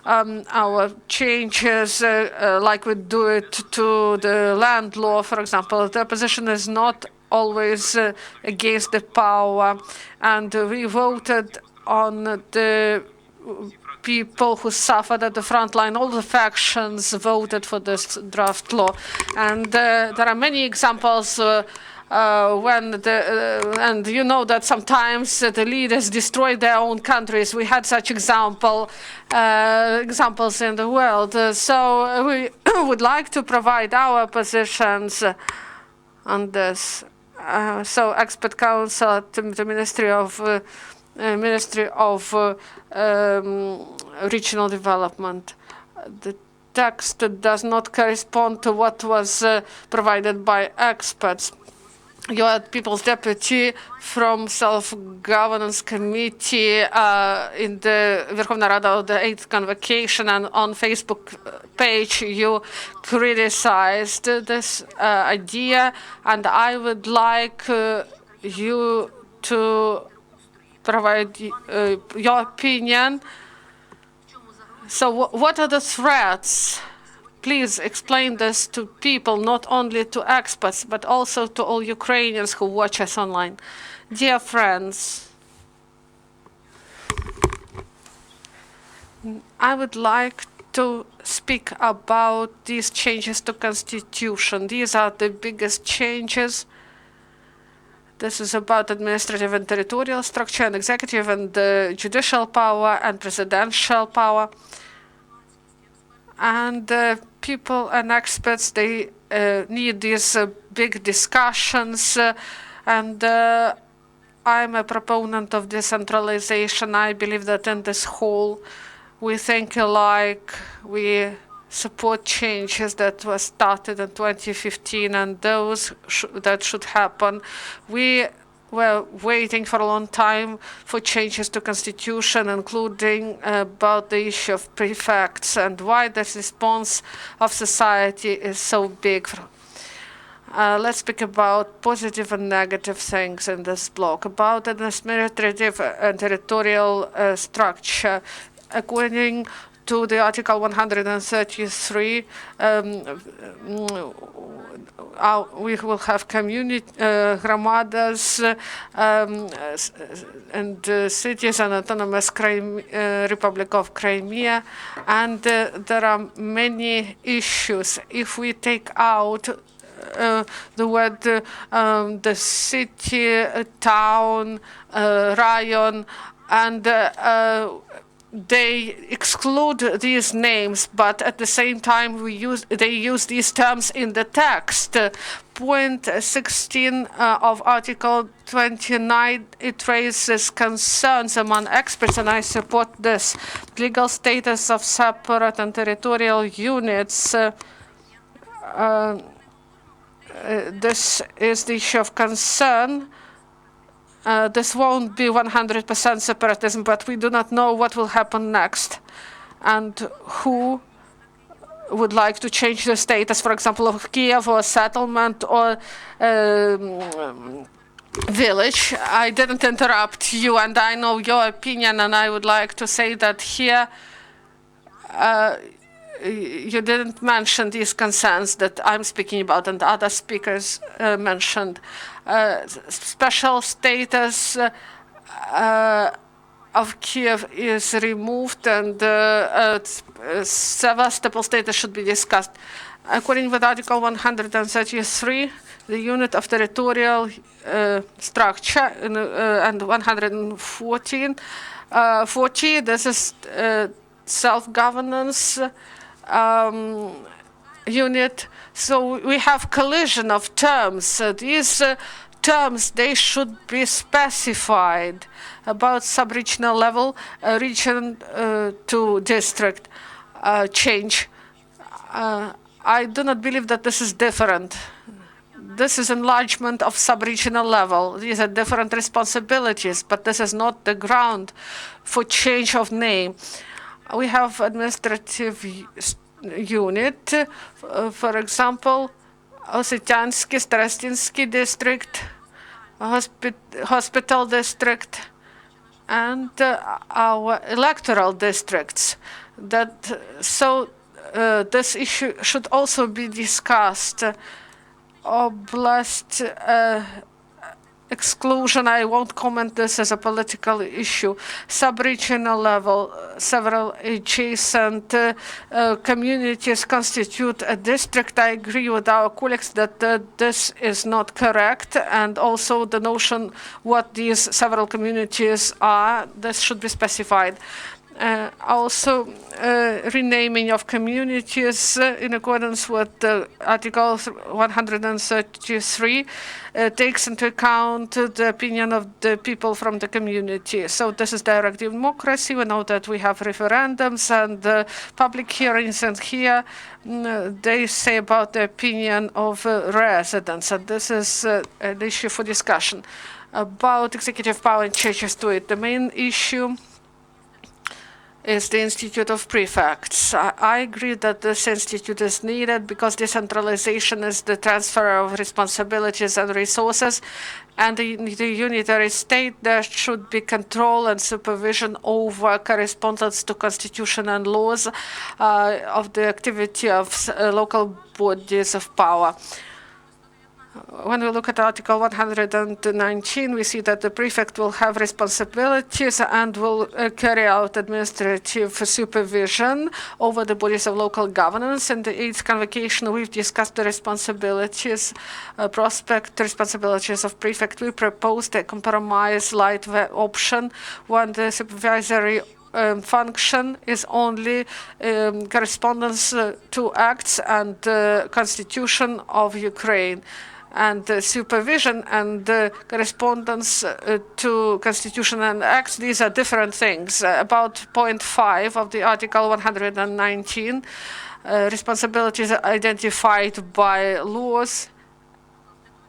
our changes like we do it to the land law, for example. The opposition is not always against the power. And we voted on the people who suffered at the front line. All the factions voted for this draft law. And there are many examples and you know that sometimes the leaders destroy their own countries. We had such examples in the world. So we would like to provide our positions on this. So expert council at the Ministry of Regional Development. The text does not correspond to what was provided by experts. You are People's Deputy from Self-Governance Committee in the Verkhovna Rada of the 8th Convocation, and on Facebook page you criticized this idea, and I would like you to provide your opinion. So what are the threats? Please explain this to people, not only to experts, but also to all Ukrainians who watch us online. Dear friends, I would like to speak about these changes to Constitution. These are the biggest changes. This is about administrative and territorial structure and executive and judicial power and presidential power. And people and experts, they need these big discussions. And I'm a proponent of decentralization. I believe that in this whole, we think alike. We support changes that were started in 2015 and those that should happen. We were waiting for a long time for changes to Constitution, including about the issue of prefects and why the response of society is so big. Let's speak about positive and negative things in this block. About administrative and territorial structure. According to the Article 133, we will have community gramadas and cities and autonomous Republic of Crimea, and there are many issues. If we take out the word the city, town, rayon, and they exclude these names, but at the same time they use these terms in the text. Point 16 of Article 29, it raises concerns among experts, and I support this. Legal status of separate and territorial units. This is the issue of concern. This won't be 100% separatism, but we do not know what will happen next and who would like to change the status, for example, of Kiev or a settlement or village. I didn't interrupt you, and I know your opinion, and I would like to say that here you didn't mention these concerns that I'm speaking about and other speakers mentioned. Special status of Kiev is removed and Sevastopol status should be discussed. According with Article 133, the unit of territorial structure and 114, 40, this is self-governance unit. So we have collision of terms. These terms, they should be specified about sub-regional level, region to district change. I do not believe that this is different. This is enlargement of sub-regional level. These are different responsibilities, but this is not the ground for change of name. We have administrative unit, for example, Osetiansky, Starostinski district, hospital district, and our electoral districts. This issue should also be discussed. Oblast exclusion, I won't comment this as a political issue. Sub-regional level, several adjacent communities constitute a district. I agree with our colleagues that this is not correct, and also the notion what these several communities are, this should be specified. Also, renaming of communities in accordance with Article 133 takes into account the opinion of the people from the community. So this is direct democracy. We know that we have referendums and public hearings, and here they say about the opinion of residents, and this is an issue for discussion. About executive power and changes to it, the main issue is the Institute of Prefects. I agree that this institute is needed because decentralization is the transfer of responsibilities and resources, and in the unitary state there should be control and supervision over correspondence to constitution and laws of the activity of local bodies of power. When we look at Article 119, we see that the prefect will have responsibilities and will carry out administrative supervision over the bodies of local governance. In the 8th convocation, we've discussed the responsibilities, responsibilities of prefect. We proposed a compromise light option when the supervisory function is only correspondence to acts and constitution of Ukraine. And supervision and correspondence to constitution and acts, these are different things. About point 5 of the Article 119, responsibilities identified by laws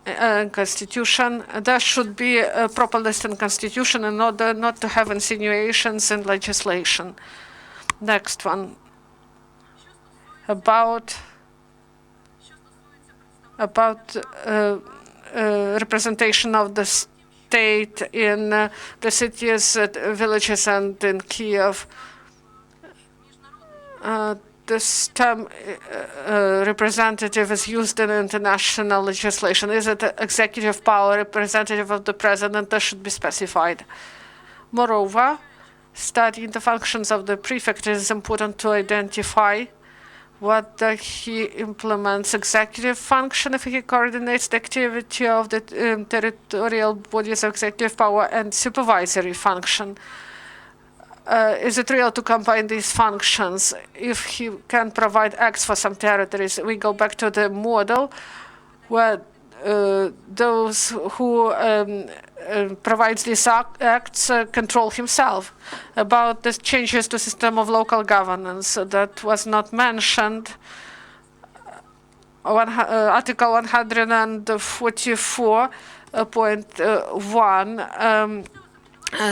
and constitution. There should be a proper list in constitution in order not to have insinuations in legislation. Next one. About representation of the state in the cities, villages, and in Kiev. This term representative is used in international legislation. Is it executive power, representative of the president? That should be specified. Moreover, studying the functions of the prefect is important to identify whether he implements executive function, if he coordinates the activity of the territorial bodies of executive power, and supervisory function. Is it real to combine these functions? If he can provide acts for some territories, we go back to the model where those who provides these acts control himself. About the changes to system of local governance that was not mentioned. Article 144.1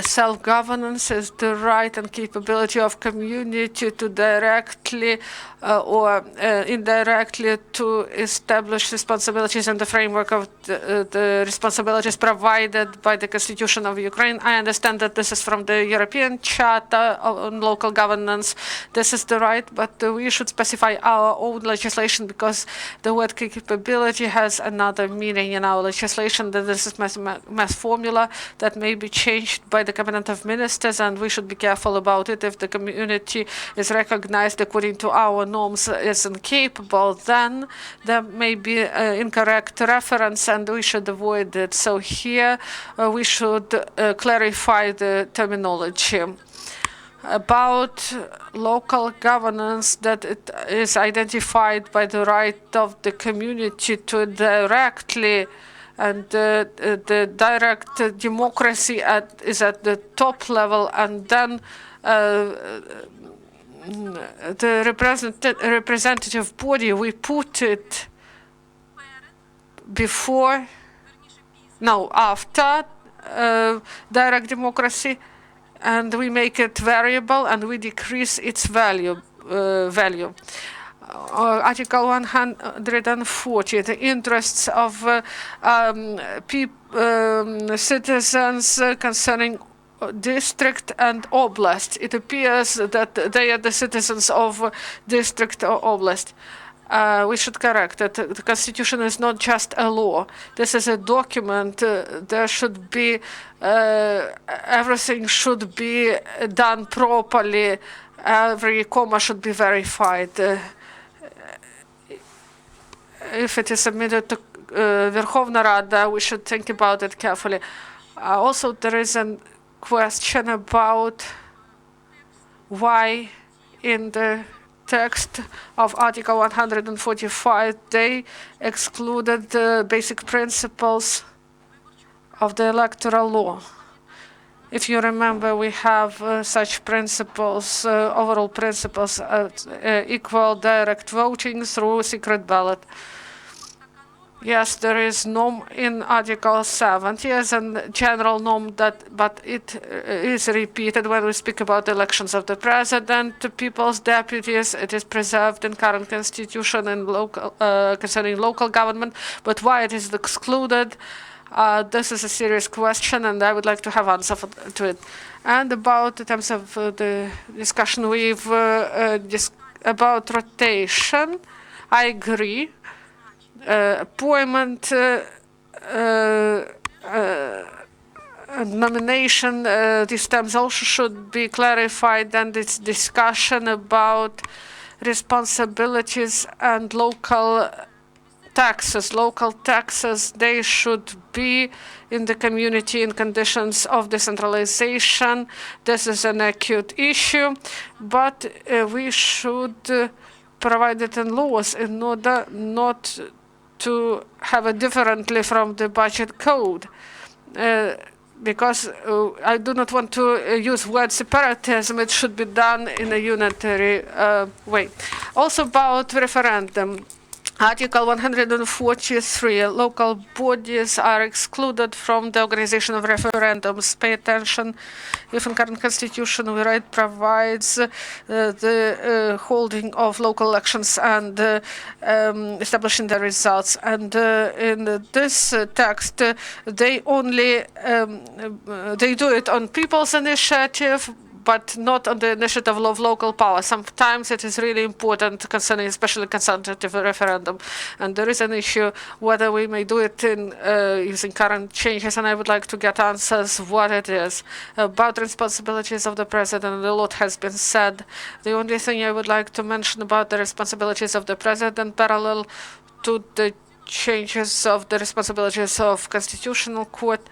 self-governance is the right and capability of community to directly or indirectly to establish responsibilities in the framework of the responsibilities provided by the Constitution of Ukraine. I understand that this is from the European Charter on local governance. This is the right, but we should specify our own legislation because the word capability has another meaning in our legislation. That this is math formula that may be changed by the Cabinet of Ministers, and we should be careful about it. If the community is recognized according to our norms as incapable, then there may be incorrect reference, and we should avoid it. So here we should clarify the terminology. About local governance, that it is identified by the right of the community to directly, and the direct democracy is at the top level, and then the representative body, we put it before, no, after direct democracy, and we make it variable and we decrease its value. Article 140, the interests of citizens concerning district and oblast. It appears that they are the citizens of district or oblast. We should correct that the Constitution is not just a law. This is a document. There should be, everything should be done properly. Every comma should be verified. If it is submitted to Verkhovna Rada, we should think about it carefully. Also, there is a question about why in the text of Article 145 they excluded the basic principles of the electoral law. If you remember, we have such principles, overall principles, equal direct voting through secret ballot. Yes, there is norm in Article 70 as a general norm, but it is repeated when we speak about elections of the president, the people's deputies. It is preserved in current constitution and local concerning local government. But why it is excluded? This is a serious question, and I would like to have answer to it. And about in terms of the discussion we've about rotation, I agree. Appointment, nomination, these terms also should be clarified, and it's discussion about responsibilities and local taxes. Local taxes, they should be in the community in conditions of decentralization. This is an acute issue, but we should provide it in laws in order not to have it differently from the budget code, because I do not want to use word separatism. It should be done in a unitary way. Also about referendum. Article 143, local bodies are excluded from the organization of referendums. Pay attention, if in current constitution we right provides the holding of local elections and establishing the results. And in this text, they only they do it on people's initiative, but not on the initiative of local power. Sometimes it is really important concerning especially consultative referendum. And there is an issue whether we may do it in using current changes, and I would like to get answers what it is. About responsibilities of the president, a lot has been said. The only thing I would like to mention about the responsibilities of the president parallel to the changes of the responsibilities of Constitutional Court,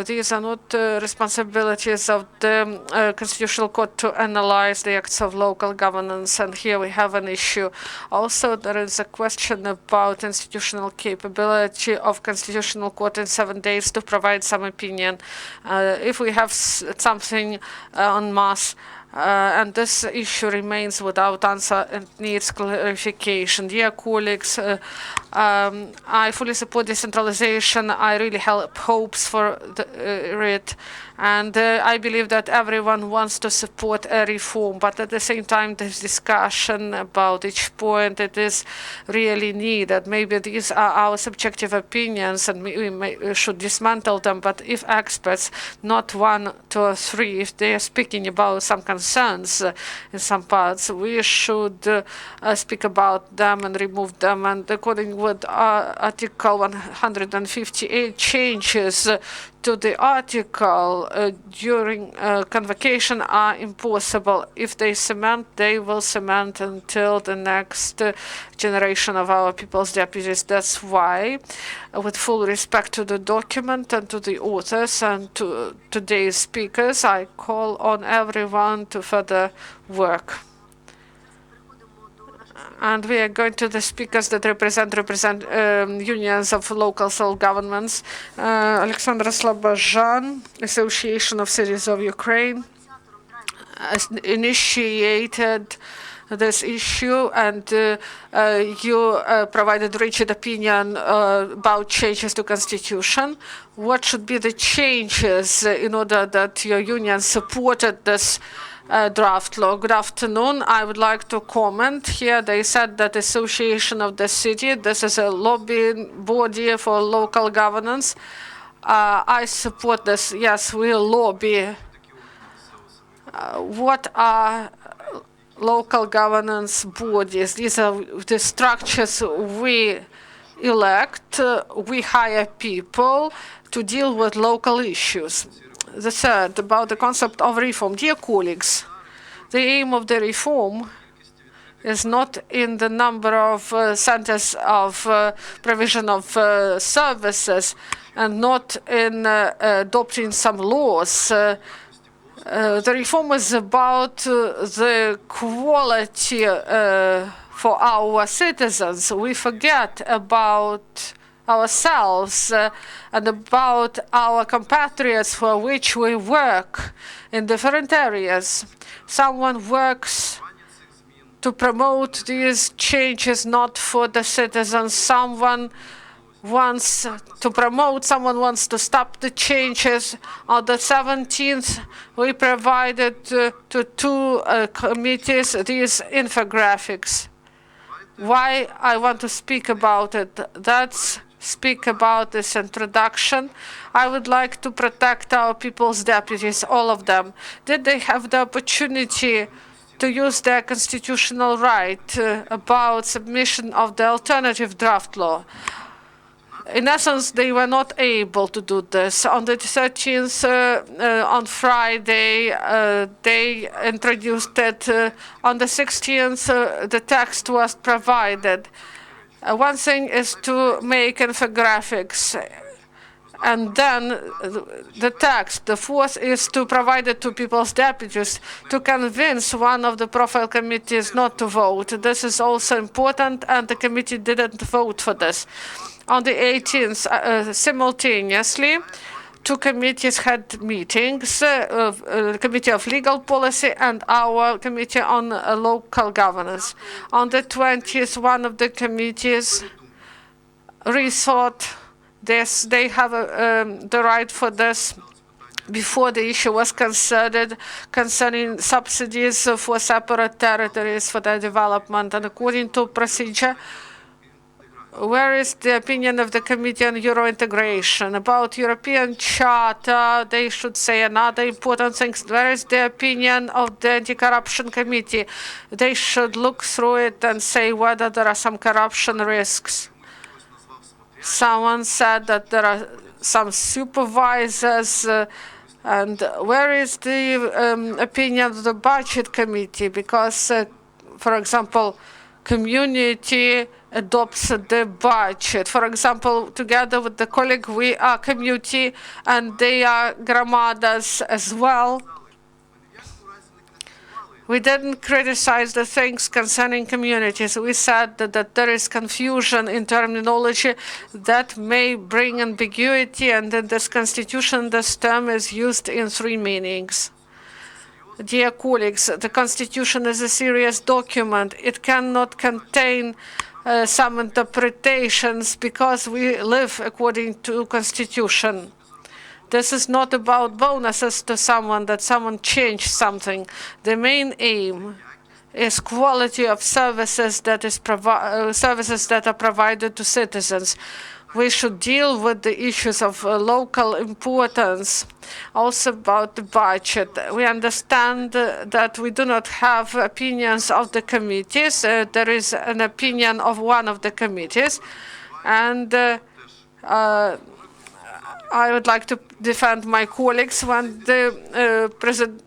these are not responsibilities of the Constitutional Court to analyze the acts of local governance, and here we have an issue. Also, there is a question about institutional capability of Constitutional Court in 7 days to provide some opinion. If we have something en masse, and this issue remains without answer and needs clarification. Dear colleagues, I fully support decentralization. I really have hopes for it. And I believe that everyone wants to support a reform, but at the same time, this discussion about each point, it is really needed. Maybe these are our subjective opinions, and we should dismantle them. But if experts, not 1, 2, or 3, if they are speaking about some concerns in some parts, we should speak about them and remove them. And according with Article 158 changes to the article during convocation are impossible. If they cement, they will cement until the next generation of our people's deputies. That's why, with full respect to the document and to the authors and to today's speakers, I call on everyone to further work. And we are going to the speakers that represent unions of local self-governments. Oleksandr Slobozhan, Association of Cities of Ukraine, initiated this issue, and you provided rigid opinion about changes to constitution. What should be the changes in order that your union supported this draft law? Good afternoon. I would like to comment here. They said that Association of the City, this is a lobbying body for local governance. I support this. Yes, we lobby. What are local governance bodies? These are the structures we elect. We hire people to deal with local issues. The third, about the concept of reform. Dear colleagues, the aim of the reform is not in the number of centers of provision of services and not in adopting some laws. The reform is about the quality for our citizens. We forget about ourselves and about our compatriots for which we work in different areas. Someone works to promote these changes not for the citizens. Someone wants to promote, someone wants to stop the changes. On the 17th, we provided to two committees these infographics. Why I want to speak about it? That's speak about this introduction. I would like to protect our people's deputies, all of them. Did they have the opportunity to use their constitutional right about submission of the alternative draft law? In essence, they were not able to do this. On the 13th, on Friday, they introduced it. On the 16th, the text was provided. One thing is to make infographics, and then the text. The fourth is to provide it to people's deputies to convince one of the profile committees not to vote. This is also important, and the committee didn't vote for this. On the 18th, simultaneously, two committees had meetings, Committee of Legal Policy and our Committee on Local Governance. On the 20th, one of the committees rethought this. They have the right for this. Before the issue was considered concerning subsidies for separate territories for their development, and according to procedure, where is the opinion of the Committee on Euro Integration? About European Charter, they should say another important thing. Where is the opinion of the Anti-Corruption Committee? They should look through it and say whether there are some corruption risks. Someone said that there are some supervisors, and where is the opinion of the Budget Committee? Because, for example, community adopts the budget. For example, together with the colleague, we are community, and they are gramadas as well. We didn't criticize the things concerning communities. We said that there is confusion in terminology that may bring ambiguity, and in this constitution, this term is used in three meanings. Dear colleagues, the constitution is a serious document. It cannot contain some interpretations because we live according to constitution. This is not about bonuses to someone, that someone changed something. The main aim is quality of services that are provided to citizens. We should deal with the issues of local importance, also about the budget. We understand that we do not have opinions of the committees. There is an opinion of one of the committees, and I would like to defend my colleagues when the president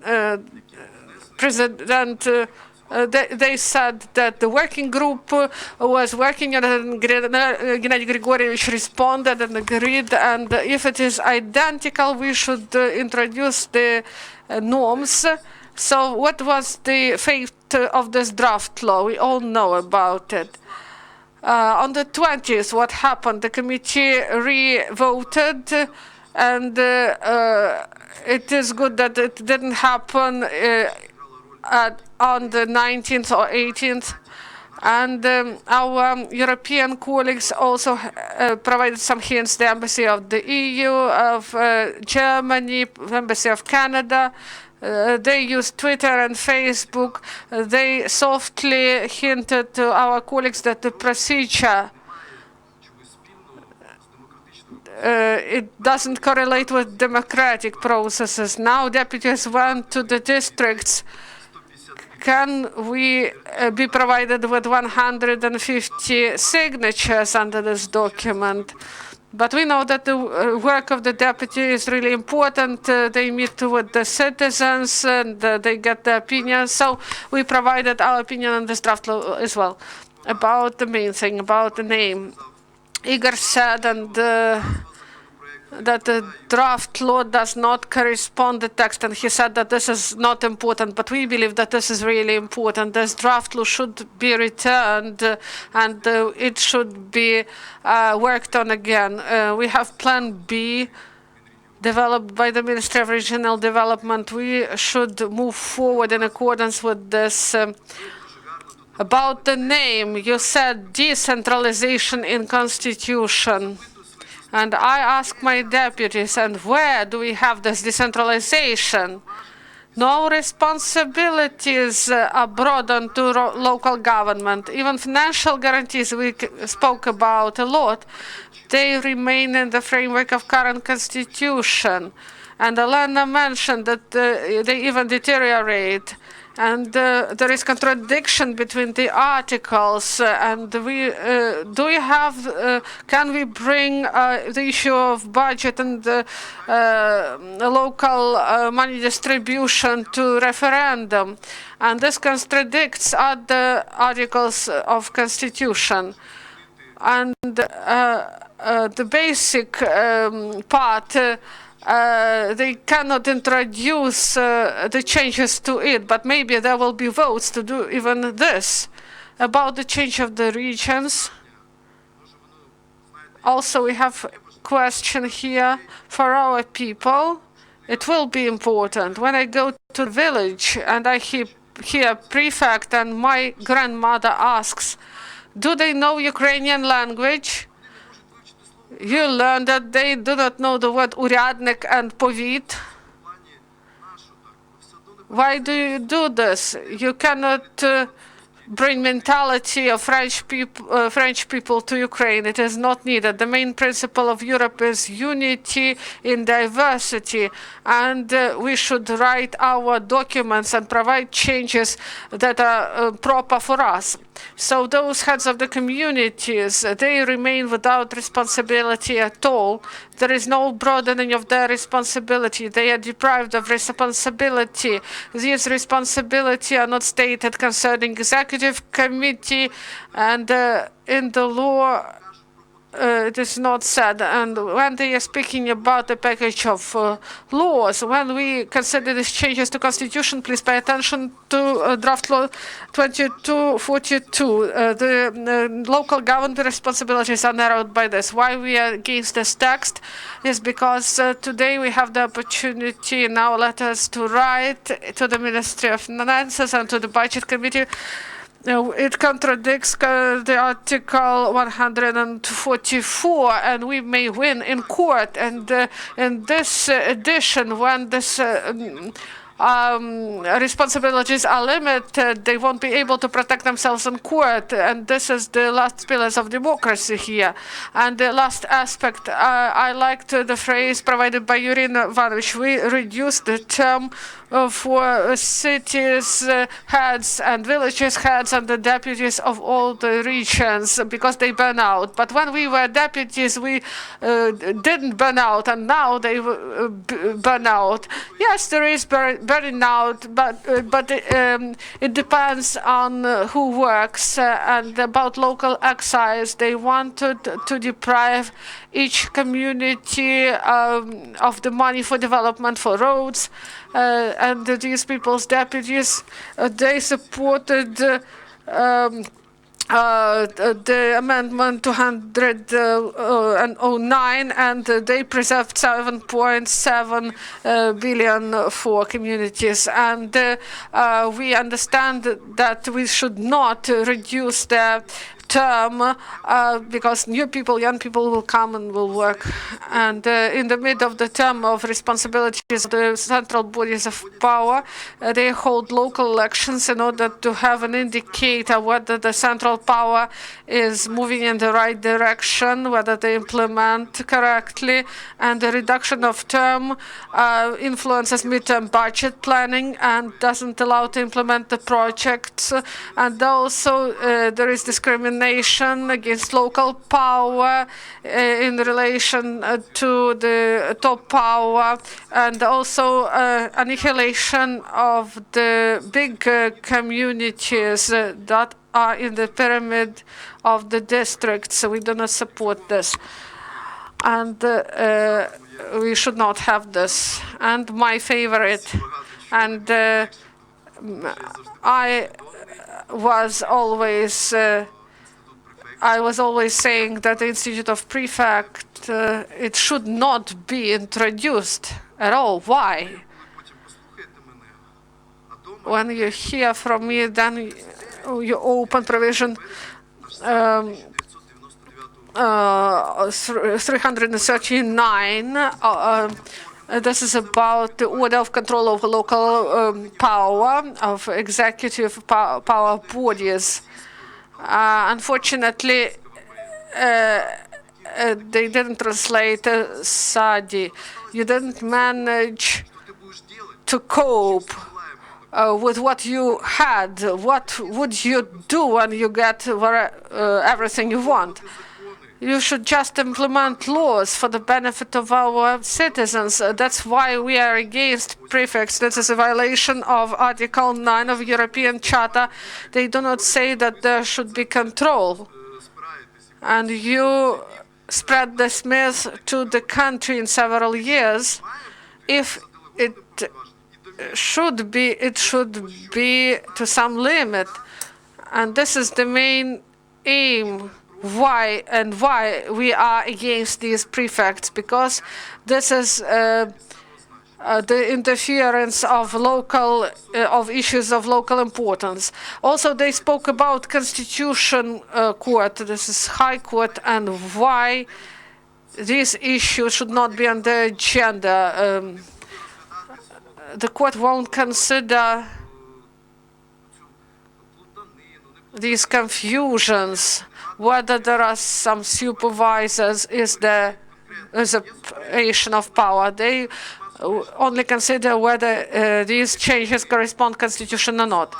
they said that the working group was working and Gennadiy Grigorievich responded and agreed, and if it is identical, we should introduce the norms. So what was the fate of this draft law? We all know about it. On the 20th, what happened? The committee re-voted, and it is good that it didn't happen on the 19th or 18th. And our European colleagues also provided some hints. The embassy of the EU, of Germany, embassy of Canada. They used Twitter and Facebook. They softly hinted to our colleagues that the procedure it doesn't correlate with democratic processes. Now deputies went to the districts. Can we be provided with 150 signatures under this document? But we know that the work of the deputy is really important. They meet with the citizens and they get the opinions. So we provided our opinion on this draft law as well. About the main thing, about the name. Igor said that the draft law does not correspond to the text, and he said that this is not important, but we believe that this is really important. This draft law should be returned and it should be worked on again. We have Plan B developed by the Ministry of Regional Development. We should move forward in accordance with this. About the name, you said decentralization in constitution. And I ask my deputies, and where do we have this decentralization? No responsibilities are brought onto local government. Even financial guarantees we spoke about a lot. They remain in the framework of current constitution. And Olena mentioned that they even deteriorate. And there is contradiction between the articles, and we can we bring the issue of budget and local money distribution to referendum, and this contradicts other articles of constitution, and the basic part. They cannot introduce the changes to it, but maybe there will be votes to do even this. About the change of the regions, also we have a question here for our people. It will be important. When I go to the village and I hear prefect and my grandmother asks, do they know Ukrainian language? You learn that they do not know the word uryadnik and povit. Why do you do this? You cannot bring mentality of French people to Ukraine. It is not needed. The main principle of Europe is unity in diversity, and we should write our documents and provide changes that are proper for us. So those heads of the communities, they remain without responsibility at all. There is no broadening of their responsibility. They are deprived of responsibility. These responsibilities are not stated concerning executive committee, and in the law it is not said. And when they are speaking about the package of laws, when we consider these changes to constitution, please pay attention to draft law 2242. The local government responsibilities are narrowed by this. Why we are against this text is because today we have the opportunity in our letters to write to the Ministry of Finances and to the Budget Committee. It contradicts the Article 144, and we may win in court. And in this edition, when this responsibilities are limited, they won't be able to protect themselves in court. And this is the last pillars of democracy here. And the last aspect, I liked the phrase provided by Yuriy Ivanovich. We reduced the term for cities heads and villages heads and the deputies of all the regions because they burn out. But when we were deputies, we didn't burn out, and now they burn out. Yes, there is burning out, but it depends on who works. And about local excise, they wanted to deprive each community of the money for development, for roads, and these people's deputies, they supported the amendment 209, and they preserved 7.7 billion for communities. And we understand that we should not reduce the term because young people will come and will work. And in the mid of the term of responsibilities of the central bodies of power, they hold local elections in order to have an indicator whether the central power is moving in the right direction, whether they implement correctly. And the reduction of term influences midterm budget planning and doesn't allow to implement the projects. And also there is discrimination against local power in relation to the top power, and also annihilation of the big communities that are in the pyramid of the districts. So we do not support this. And we should not have this. And my favorite, and I was always saying that the Institute of Prefect, it should not be introduced at all. Why? When you hear from me, then you open provision 339. This is about the order of control of local power, of executive power bodies. Unfortunately, they didn't translate Sadi. You didn't manage to cope with what you had. What would you do when you get everything you want? You should just implement laws for the benefit of our citizens. That's why we are against prefects. This is a violation of Article 9 of European Charter. They do not say that there should be control. And you spread this myth to the country in several years. If it should be to some limit. And this is the main aim. Why we are against these prefects, because this is the interference of local of issues of local importance. Also, they spoke about Constitution Court. This is High Court, and why these issues should not be on the agenda. The court won't consider these confusions. Whether there are some supervisors is the usurpation of power. They only consider whether these changes correspond to constitution or not.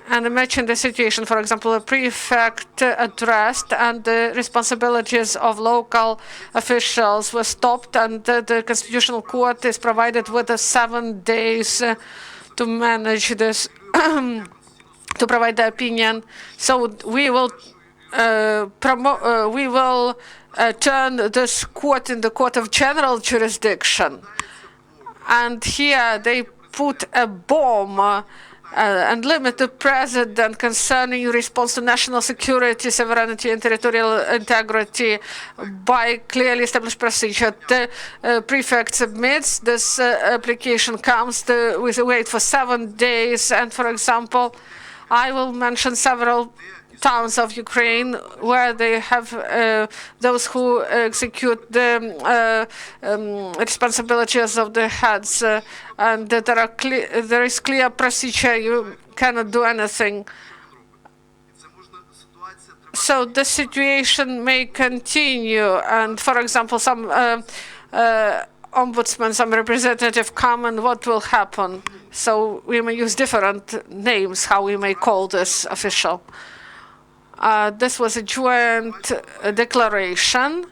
And imagine the situation, for example, a prefect addressed and the responsibilities of local officials were stopped, and the Constitutional Court is provided with 7 days to manage this, to provide the opinion. So we will turn this court in the court of general jurisdiction. And here they put a bomb and limit the president concerning response to national security, sovereignty, and territorial integrity by clearly established procedure. The prefect submits this application, comes with a wait for 7 days, and for example, I will mention several towns of Ukraine where they have those who execute the responsibilities of the heads, and there is clear procedure. You cannot do anything. So the situation may continue, and for example, some ombudsman, some representative come, and what will happen? So we may use different names, how we may call this official. This was a joint declaration.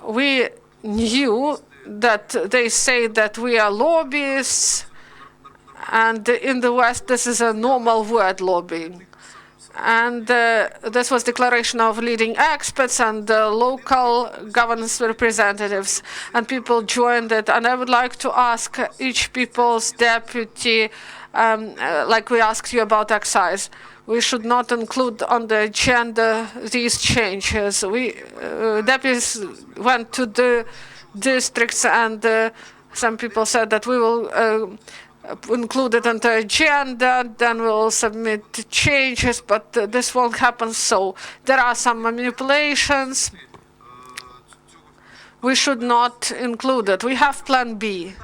We knew that they say that we are lobbyists, and in the West this is a normal word, lobbying. And this was declaration of leading experts and local governance representatives, and people joined it. And I would like to ask each people's deputy, like we asked you about excise, we should not include on the agenda these changes. We deputies went to the districts, and some people said that we will include it on the agenda, then we'll submit changes, but this won't happen. So there are some manipulations. We should not include it. We have Plan B.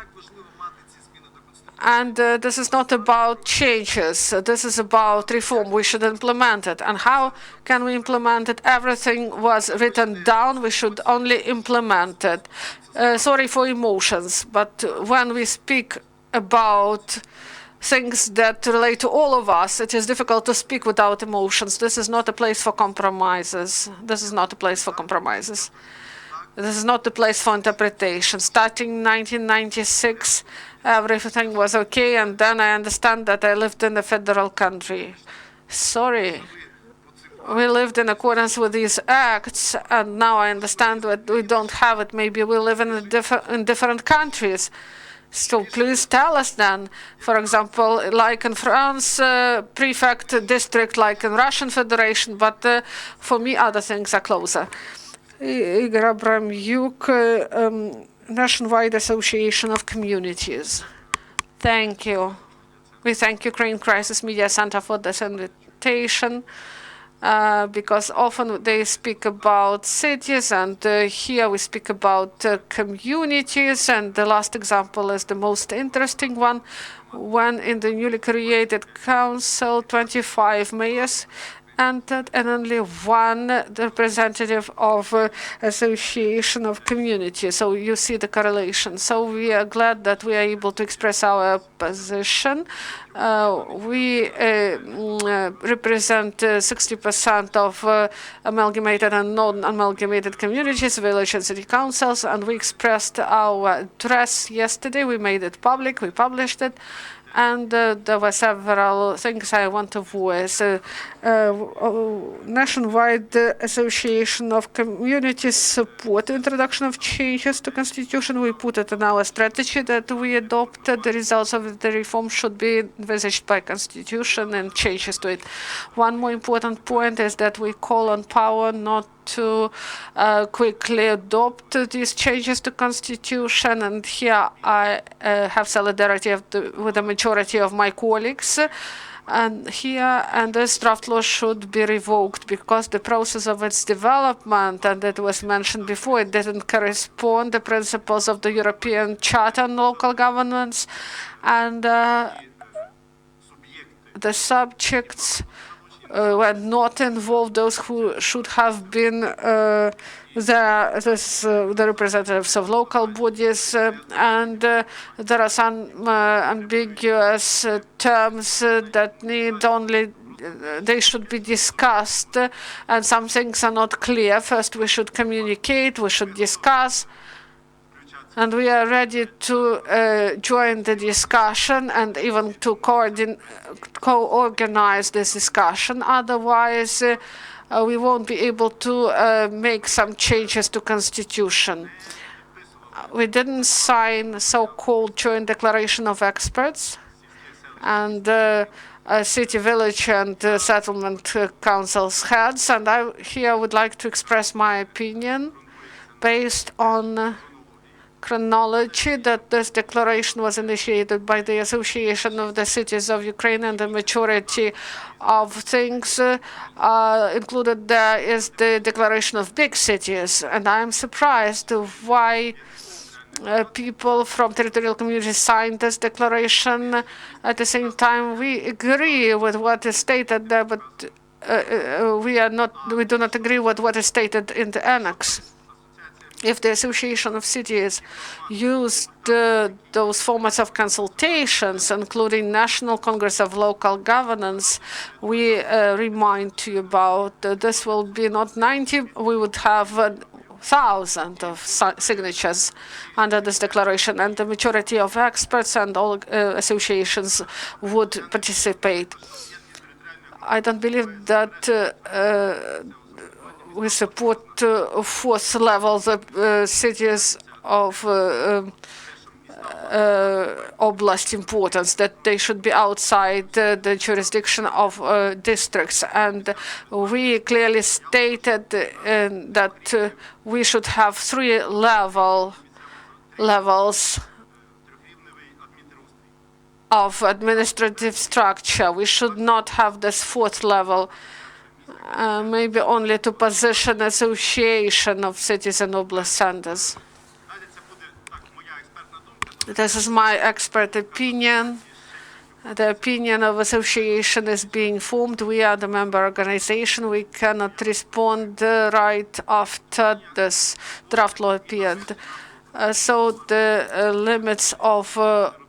And this is not about changes. This is about reform. We should implement it. And how can we implement it? Everything was written down. We should only implement it. Sorry for emotions, but when we speak about things that relate to all of us, it is difficult to speak without emotions. This is not a place for compromises. This is not a place for compromises. This is not the place for interpretation. Starting 1996, everything was okay, and then I understand that I lived in a federal country. Sorry. We lived in accordance with these acts, and now I understand that we don't have it. Maybe we live in different countries. So please tell us then, for example, like in France, prefect district, like in Russian Federation, but for me other things are closer. Igor Abramyuk, Nationwide Association of Communities. Thank you. We thank Ukraine Crisis Media Center for this invitation. Because often they speak about cities, and here we speak about communities. And the last example is the most interesting one, when in the newly created council, 25 mayors entered, and only one representative of Association of Communities. So you see the correlation. So we are glad that we are able to express our position. We represent 60% of amalgamated and non-amalgamated communities, village and city councils, and we expressed our address yesterday. We made it public, we published it. And there were several things I want to voice. Nationwide Association of Communities support the introduction of changes to Constitution. We put it in our strategy that we adopted. The results of the reform should be envisaged by Constitution and changes to it. One more important point is that we call on power not to quickly adopt these changes to Constitution, and here I have solidarity with the majority of my colleagues. And this draft law should be revoked because the process of its development, and it was mentioned before, it didn't correspond to the principles of the European Charter on Local Governments, and the subjects were not involved, those who should have been the representatives of local bodies, and there are some ambiguous terms that need only, they should be discussed, and some things are not clear. First, we should communicate, we should discuss, and we are ready to join the discussion and even to co-organize this discussion. Otherwise, we won't be able to make some changes to Constitution. We didn't sign so-called joint declaration of experts, and city, village, and settlement councils heads. And I here would like to express my opinion based on chronology that this declaration was initiated by the Association of the Cities of Ukraine, and the majority of things included there is the declaration of big cities. And I'm surprised why people from territorial communities signed this declaration. At the same time, we agree with what is stated there, but we do not agree with what is stated in the annex. If the Association of Cities used those formats of consultations, including National Congress of Local Governance, we remind you about this will be not 90, we would have 1,000 of signatures under this declaration, and the majority of experts and all associations would participate. I don't believe that we support fourth levels of cities of oblast importance, that they should be outside the jurisdiction of districts. And we clearly stated that we should have three levels of administrative structure. We should not have this fourth level, maybe only to position association of cities and oblast centers. This is my expert opinion. The opinion of association is being formed. We are the member organization. We cannot respond right after this draft law appeared. So the limits of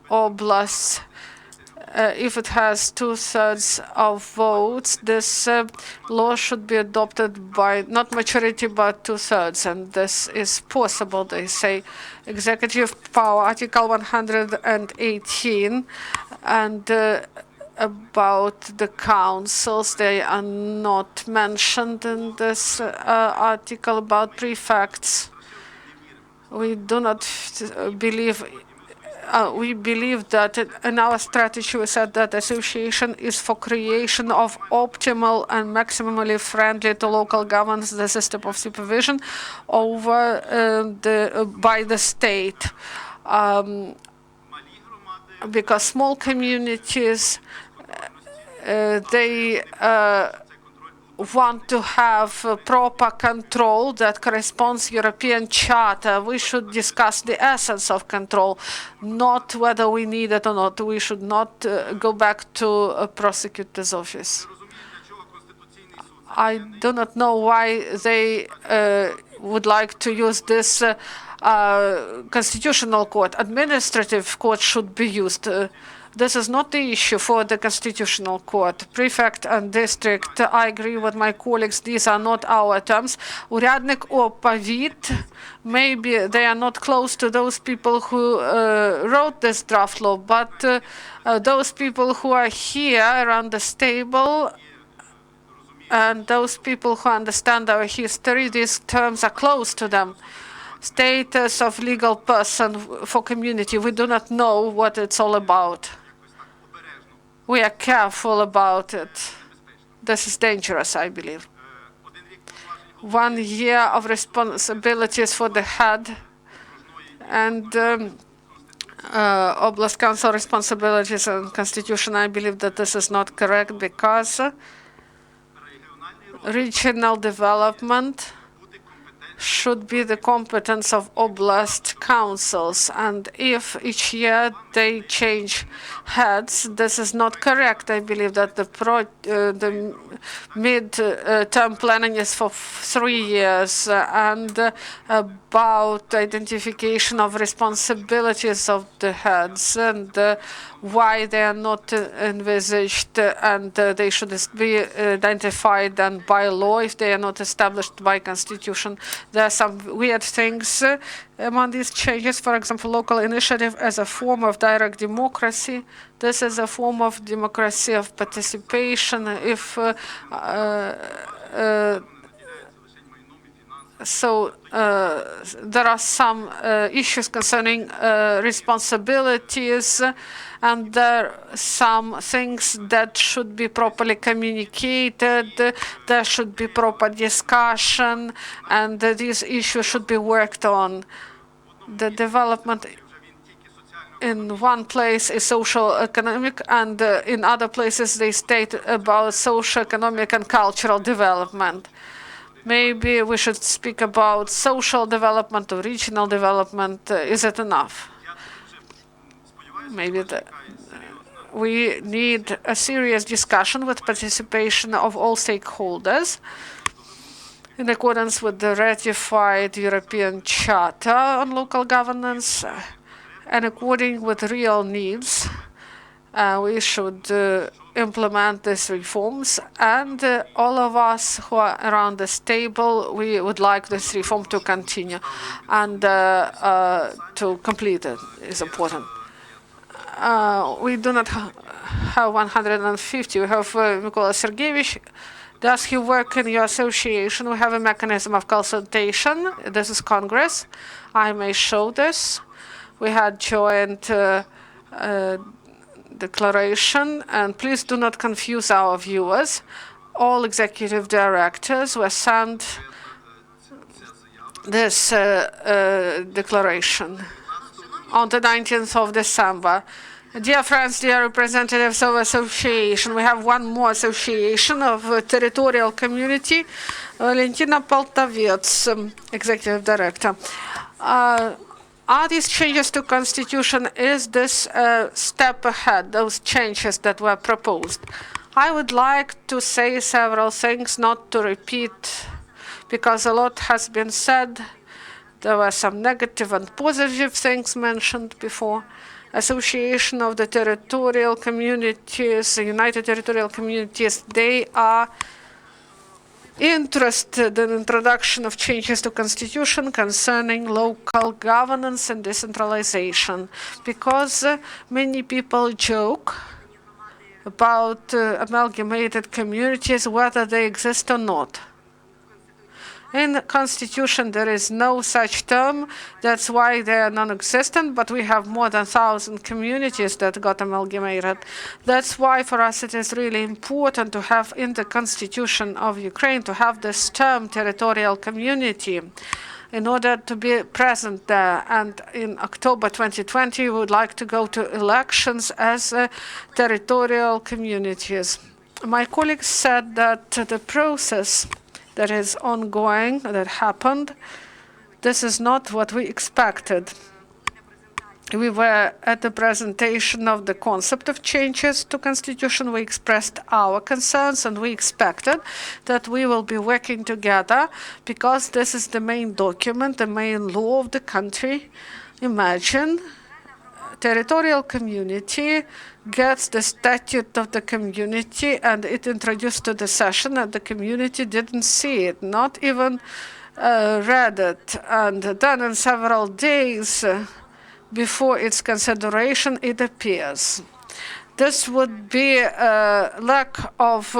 oblasts, if it has 2/3 of votes, this law should be adopted by not majority but 2/3, and this is possible. They say executive power, Article 118, and about the councils, they are not mentioned in this article. About prefects, we do not believe. We believe that in our strategy we said that association is for creation of optimal and maximally friendly to local governance the system of supervision over by the state, because small communities they want to have proper control that corresponds European Charter. We should discuss the essence of control, not whether we need it or not. We should not go back to a prosecutor's office. I do not know why they would like to use this constitutional court. Administrative court should be used. This is not the issue for the Constitutional Court. Prefect and district, I agree with my colleagues, these are not our terms. Урядник or Pavit, maybe they are not close to those people who wrote this draft law, but those people who are here around this table and those people who understand our history, these terms are close to them. Status of legal person for community, we do not know what it's all about. We are careful about it. This is dangerous, I believe. 1 year of responsibilities for the head and Oblast Council responsibilities and constitution. I believe that this is not correct because regional development should be the competence of oblast councils, and if each year they change heads, this is not correct. I believe that the mid-term planning is for 3 years, and about identification of responsibilities of the heads and why they are not envisaged, and they should be identified and by law if they are not established by constitution. There are some weird things among these changes. For example, local initiative as a form of direct democracy. This is a form of democracy of participation. If so there are some issues concerning responsibilities, and there are some things that should be properly communicated. There should be proper discussion, and these issues should be worked on. the development in one place is social economic, and in other places they state about social economic and cultural development. Maybe we should speak about social development or regional development. Is it enough? Maybe we need a serious discussion with participation of all stakeholders in accordance with the ratified European Charter on local governance and according with real needs. We should implement these reforms, and all of us who are around this table, we would like this reform to continue, and to complete it is important. We do not have 150. We have Mykola Sergeyevich. Does he work in your association? We have a mechanism of consultation. This is Congress. I may show this. We had joint declaration, and please do not confuse our viewers. All executive directors were sent this declaration on the 19th of December. Dear friends, dear representatives of association, we have one more association of territorial community, Valentyna Poltavets, executive director. Are these changes to constitution, is this a step ahead, those changes that were proposed? I would like to say several things, not to repeat, because a lot has been said. There were some negative and positive things mentioned before. Association of the territorial communities, United Territorial Communities, they are interested in introduction of changes to constitution concerning local governance and decentralization, because many people joke about amalgamated communities, whether they exist or not. In the Constitution, there is no such term. That's why they are non-existent, but we have more than 1,000 communities that got amalgamated. That's why for us it is really important to have in the Constitution of Ukraine, to have this term territorial community in order to be present there. And in October 2020, we would like to go to elections as territorial communities. My colleagues said that the process that is ongoing, that happened, this is not what we expected. We were at the presentation of the concept of changes to constitution. We expressed our concerns, and we expected that we will be working together, because this is the main document, the main law of the country. Imagine territorial community gets the statute of the community, and it introduced to the session, and the community didn't see it, not even read it. And then in several days before its consideration, it appears. This would be a lack of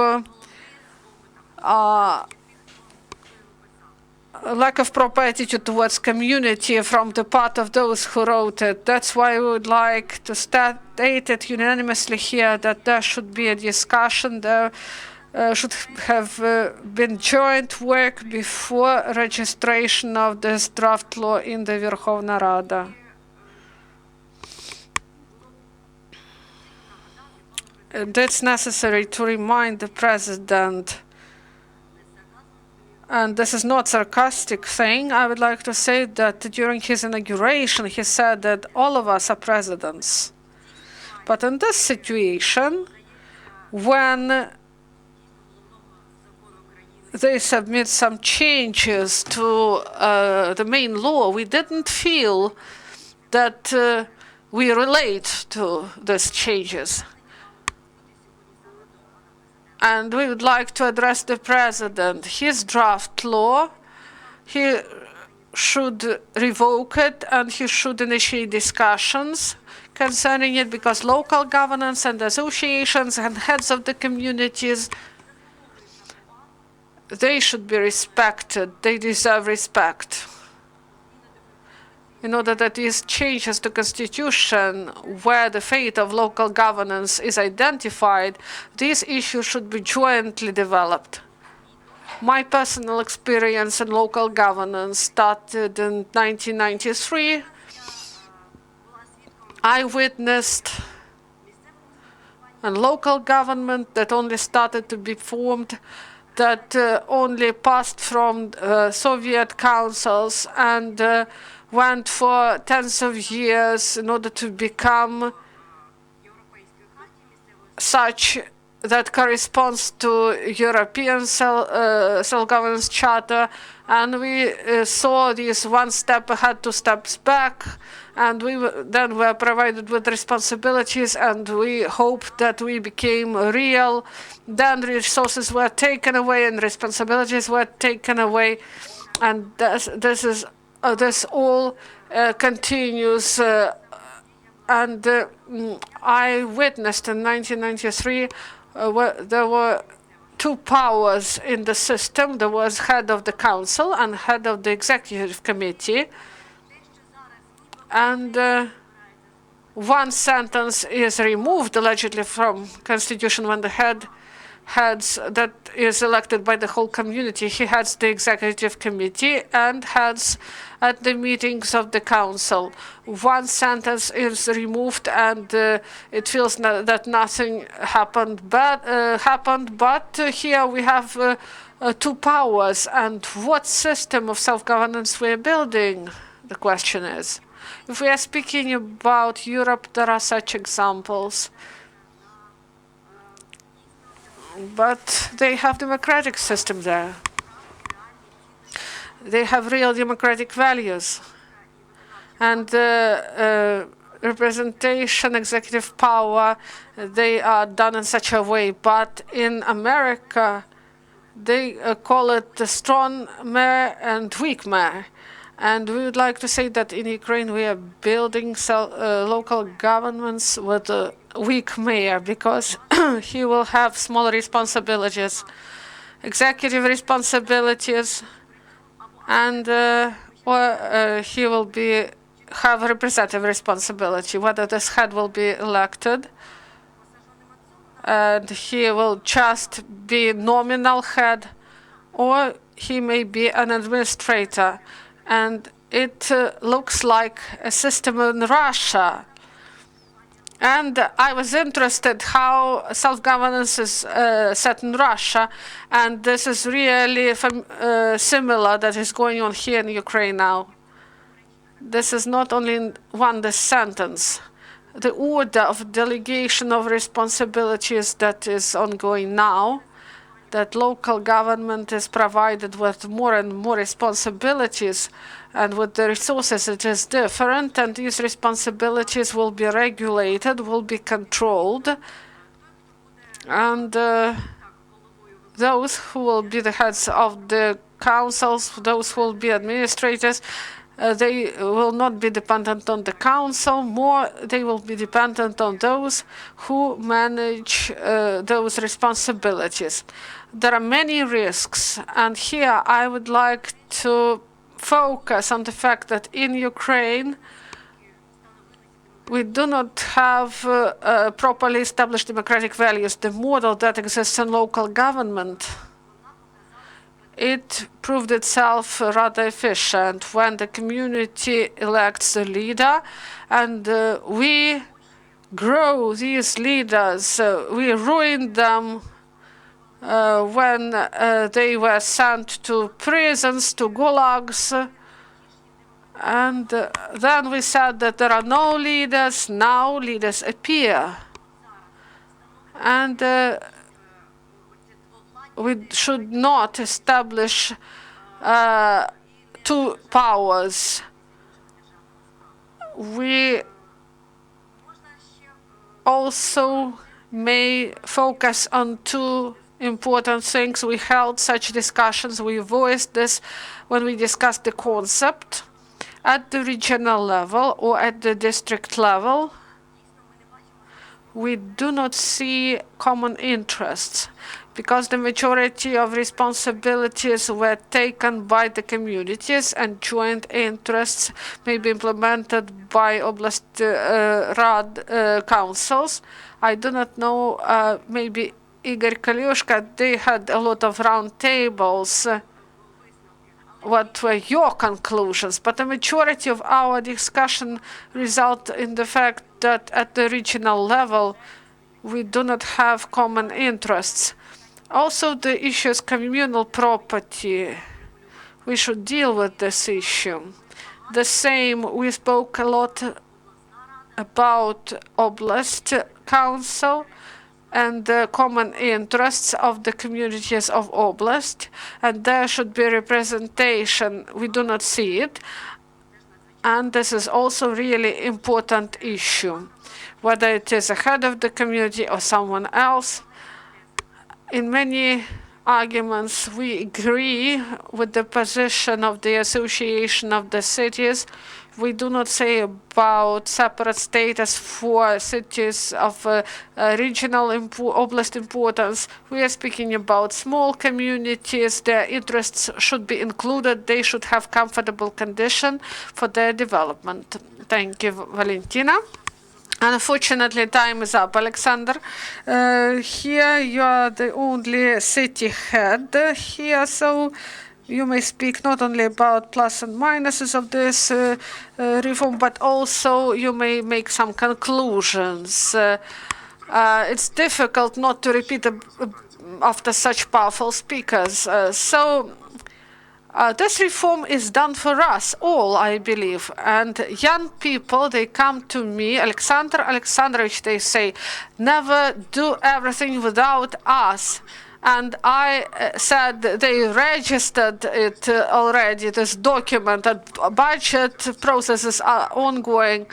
proper attitude towards community from the part of those who wrote it. That's why we would like to state it unanimously here that there should be a discussion. There should have been joint work before registration of this draft law in the Verkhovna Rada. And it's necessary to remind the president, and this is not sarcastic thing, I would like to say that during his inauguration, he said that all of us are presidents. But in this situation, when they submit some changes to the main law, we didn't feel that we relate to these changes. And we would like to address the president. His draft law, he should revoke it, and he should initiate discussions concerning it, because local governance and associations and heads of the communities, they should be respected. They deserve respect. In order that these changes to constitution, where the fate of local governance is identified, these issues should be jointly developed. My personal experience in local governance started in 1993 I witnessed a local government that only started to be formed, that only passed from Soviet councils and went for tens of years in order to become such that corresponds to European self-governance charter, and we saw this one step ahead, two steps back, and we then were provided with responsibilities, and we hoped that we became real. Then resources were taken away and responsibilities were taken away, and this all continues. And I witnessed in 1993 there were two powers in the system. There was head of the council and head of the executive committee. And one sentence is removed allegedly from constitution when the heads that is elected by the whole community. He heads the executive committee and heads at the meetings of the council. One sentence is removed, and it feels that nothing happened. But here we have two powers, and what system of self-governance we're building? The question is. If we are speaking about Europe, there are such examples. But they have democratic system there. They have real democratic values. And representation, executive power, they are done in such a way. But in America, they call it the strong mayor and weak mayor. And we would like to say that in Ukraine we are building local governments with a weak mayor, because he will have smaller responsibilities, executive responsibilities, and or he will have a representative responsibility, whether this head will be elected, and he will just be nominal head, or he may be an administrator. And it looks like a system in Russia. And I was interested how self-governance is set in Russia, and this is really similar that is going on here in Ukraine now. This is not only in this sentence. The order of delegation of responsibilities that is ongoing now, that local government is provided with more and more responsibilities, and with the resources it is different, and these responsibilities will be regulated, will be controlled, and those who will be the heads of the councils, those who will be administrators, they will not be dependent on the council, more they will be dependent on those who manage those responsibilities. There are many risks, and here I would like to focus on the fact that in Ukraine we do not have properly established democratic values. The model that exists in local government, it proved itself rather efficient when the community elects a leader, and we grow these leaders, we ruin them when they were sent to prisons, to gulags, and then we said that there are no leaders. Now leaders appear, and we should not establish two powers. We also may focus on two important things. We held such discussions, we voiced this when we discussed the concept at the regional level or at the district level. We do not see common interests, because the majority of responsibilities were taken by the communities, and joint interests may be implemented by Oblast Rad councils. I do not know, maybe Ihor, Koliushko, they had a lot of round tables what were your conclusions, but the majority of our discussion result in the fact that at the regional level, we do not have common interests. Also, the issues communal property. We should deal with this issue. The same, we spoke a lot about Oblast Council and the common interests of the communities of Oblast, and there should be representation. We do not see it, and this is also really important issue, whether it is a head of the community or someone else. In many arguments, we agree with the position of the Association of the Cities. We do not say about separate status for cities of regional oblast importance. We are speaking about small communities. Their interests should be included. They should have comfortable condition for their development. Thank you, Valentyna. Unfortunately, time is up. Oleksandr, here you are the only city head here, so you may speak not only about plus and minuses of this reform, but also you may make some conclusions. It's difficult not to repeat after such powerful speakers. This reform is done for us all, I believe. And young people, they come to me, Alexander Alexandrovich, they say, never do everything without us. And I said they registered it already, this document, that budget processes are ongoing.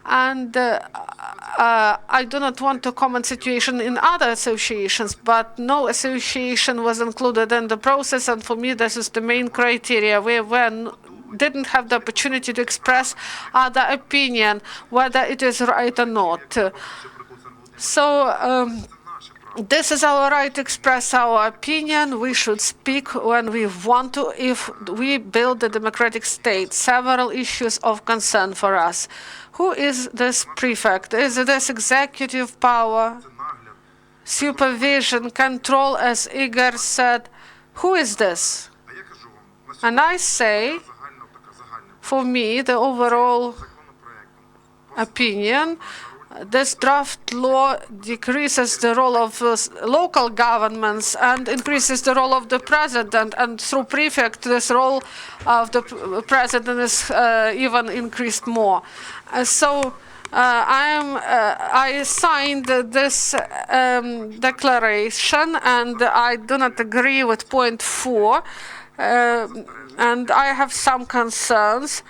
And I do not want to comment situation in other associations, but no association was included in the process, and for me this is the main criteria. We didn't have the opportunity to express other opinion, whether it is right or not. So this is our right to express our opinion. We should speak when we want to, if we build a democratic state. Several issues of concern for us. Who is this prefect? Is this executive power, supervision, control, as Ihor said? Who is this? And I say, for me, the overall opinion, this draft law decreases the role of local governments and increases the role of the president, and through prefect this role of the president is even increased more. I signed this declaration, and I do not agree with point 4, and I have some concerns,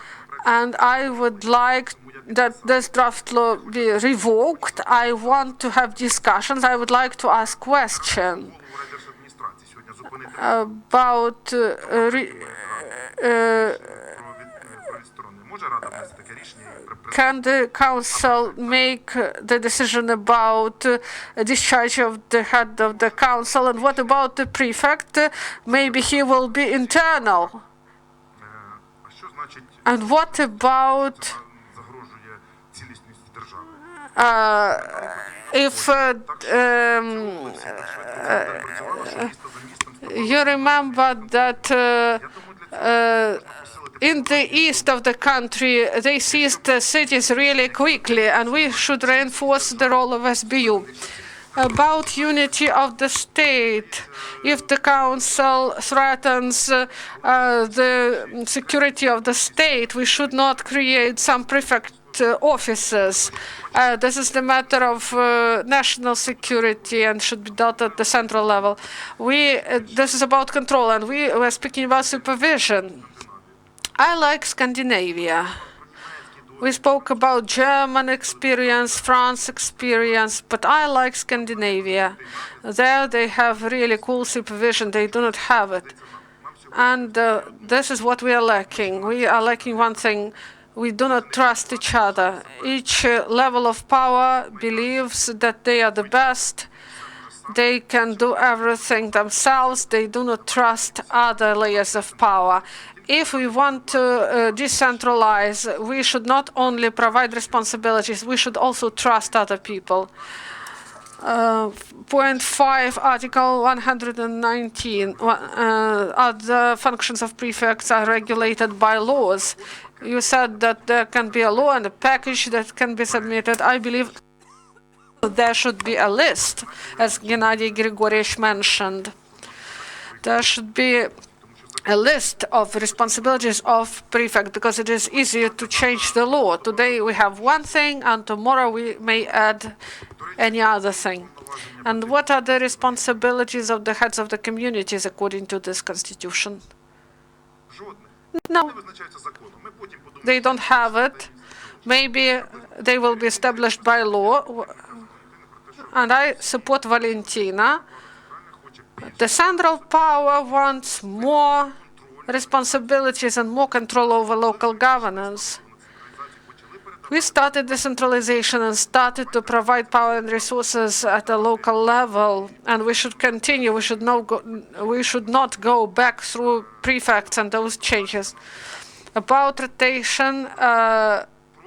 and I would like that this draft law be revoked. I want to have discussions. I would like to ask questions about can the council make the decision about discharge of the head of the council, and what about the prefect? Maybe he will be internal. And what about if you remember that in the east of the country they seized the cities really quickly, and we should reinforce the role of SBU. About unity of the state, if the council threatens the security of the state, we should not create some prefect offices. This is the matter of national security and should be dealt at the central level. This is about control, and we were speaking about supervision. I like Scandinavia. We spoke about German experience, France experience, but I like Scandinavia. There they have really cool supervision. They do not have it. And this is what we are lacking. We are lacking one thing. We do not trust each other. Each level of power believes that they are the best. They can do everything themselves. They do not trust other layers of power. If we want to decentralize, we should not only provide responsibilities, we should also trust other people. Point 5, Article 119, other functions of prefects are regulated by laws. You said that there can be a law and a package that can be submitted. I believe there should be a list, as Gennady Grigorьevich mentioned. There should be a list of responsibilities of prefect, because it is easier to change the law. Today we have one thing, and tomorrow we may add any other thing. And what are the responsibilities of the heads of the communities according to this constitution? No, they don't have it. Maybe they will be established by law. And I support Valentyna. The central power wants more responsibilities and more control over local governance. We started decentralization and started to provide power and resources at a local level, and we should continue. We should not go back through prefects and those changes. About rotation,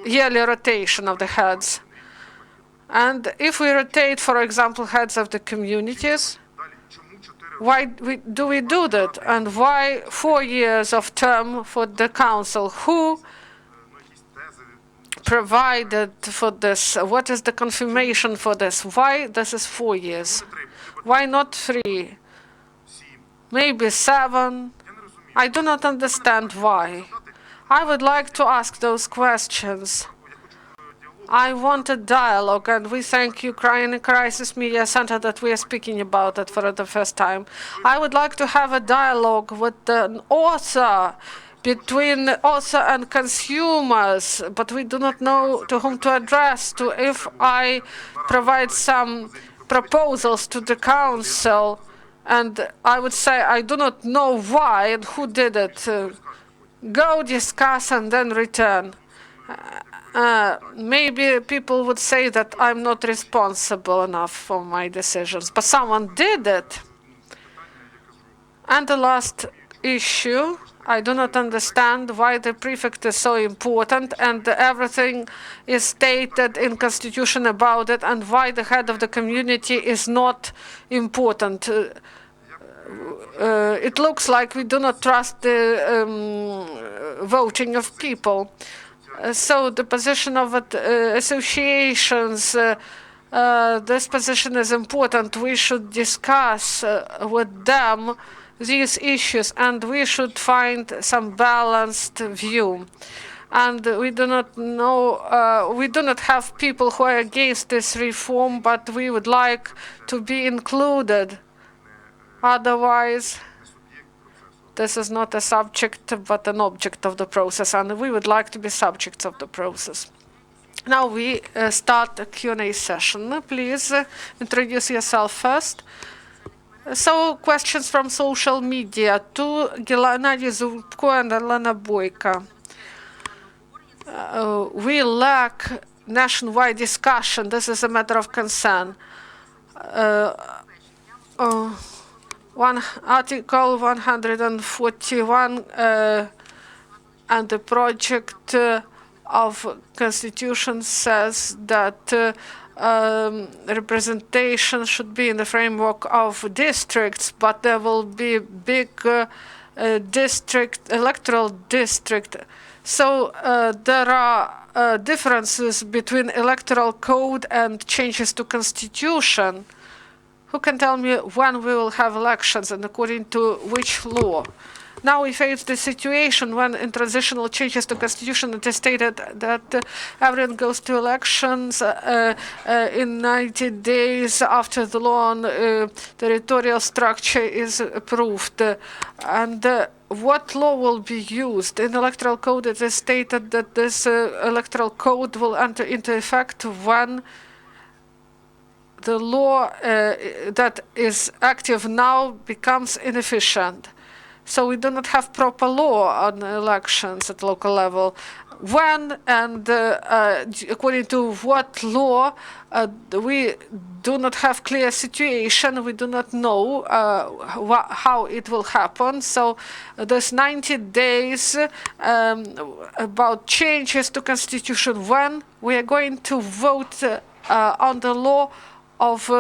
yearly rotation of the heads. And if we rotate, for example, heads of the communities, why do we do that? And why 4 years of term for the council? Who provided for this? What is the confirmation for this? Why this is 4 years? Why not 3? Maybe 7? I do not understand why. I would like to ask those questions. I want a dialogue, and we thank Ukrainian Crisis Media Center that we are speaking about it for the first time. I would like to have a dialogue with the author, between author and consumers, but we do not know to whom to address to. If I provide some proposals to the council, and I would say I do not know why and who did it, go discuss and then return. Maybe people would say that I'm not responsible enough for my decisions, but someone did it. And the last issue, I do not understand why the prefect is so important and everything is stated in constitution about it, and why the head of the community is not important. It looks like we do not trust the voting of people. So the position of associations, this position is important. We should discuss with them these issues, and we should find some balanced view. And we do not know, we do not have people who are against this reform, but we would like to be included. Otherwise, this is not a subject, but an object of the process, and we would like to be subjects of the process. Now we start a Q&A session. Please introduce yourself first. So, questions from social media to Hennadiy, Zubko, and Olena Boyko. We lack nationwide discussion. This is a matter of concern. Article 141 and the project of constitution says that representation should be in the framework of districts, but there will be big electoral district. So there are differences between electoral code and changes to constitution. Who can tell me when we will have elections and according to which law? Now we face the situation when in transitional changes to constitution it is stated that everyone goes to elections in 90 days after the law on territorial structure is approved. And what law will be used? In the electoral code it is stated that this electoral code will enter into effect when the law that is active now becomes inefficient. So we do not have proper law on elections at local level. When and according to what law, we do not have clear situation. We do not know how it will happen. So there's 90 days about changes to constitution. When we are going to vote on the law of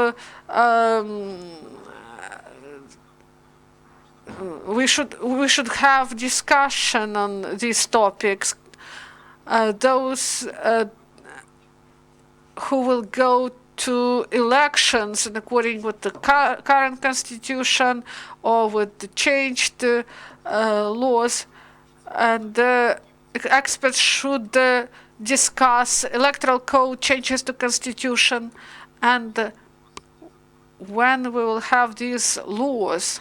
we should have discussion on these topics. Those who will go to elections in according with the current constitution or with the changed laws, and experts should discuss electoral code changes to constitution, and when we will have these laws,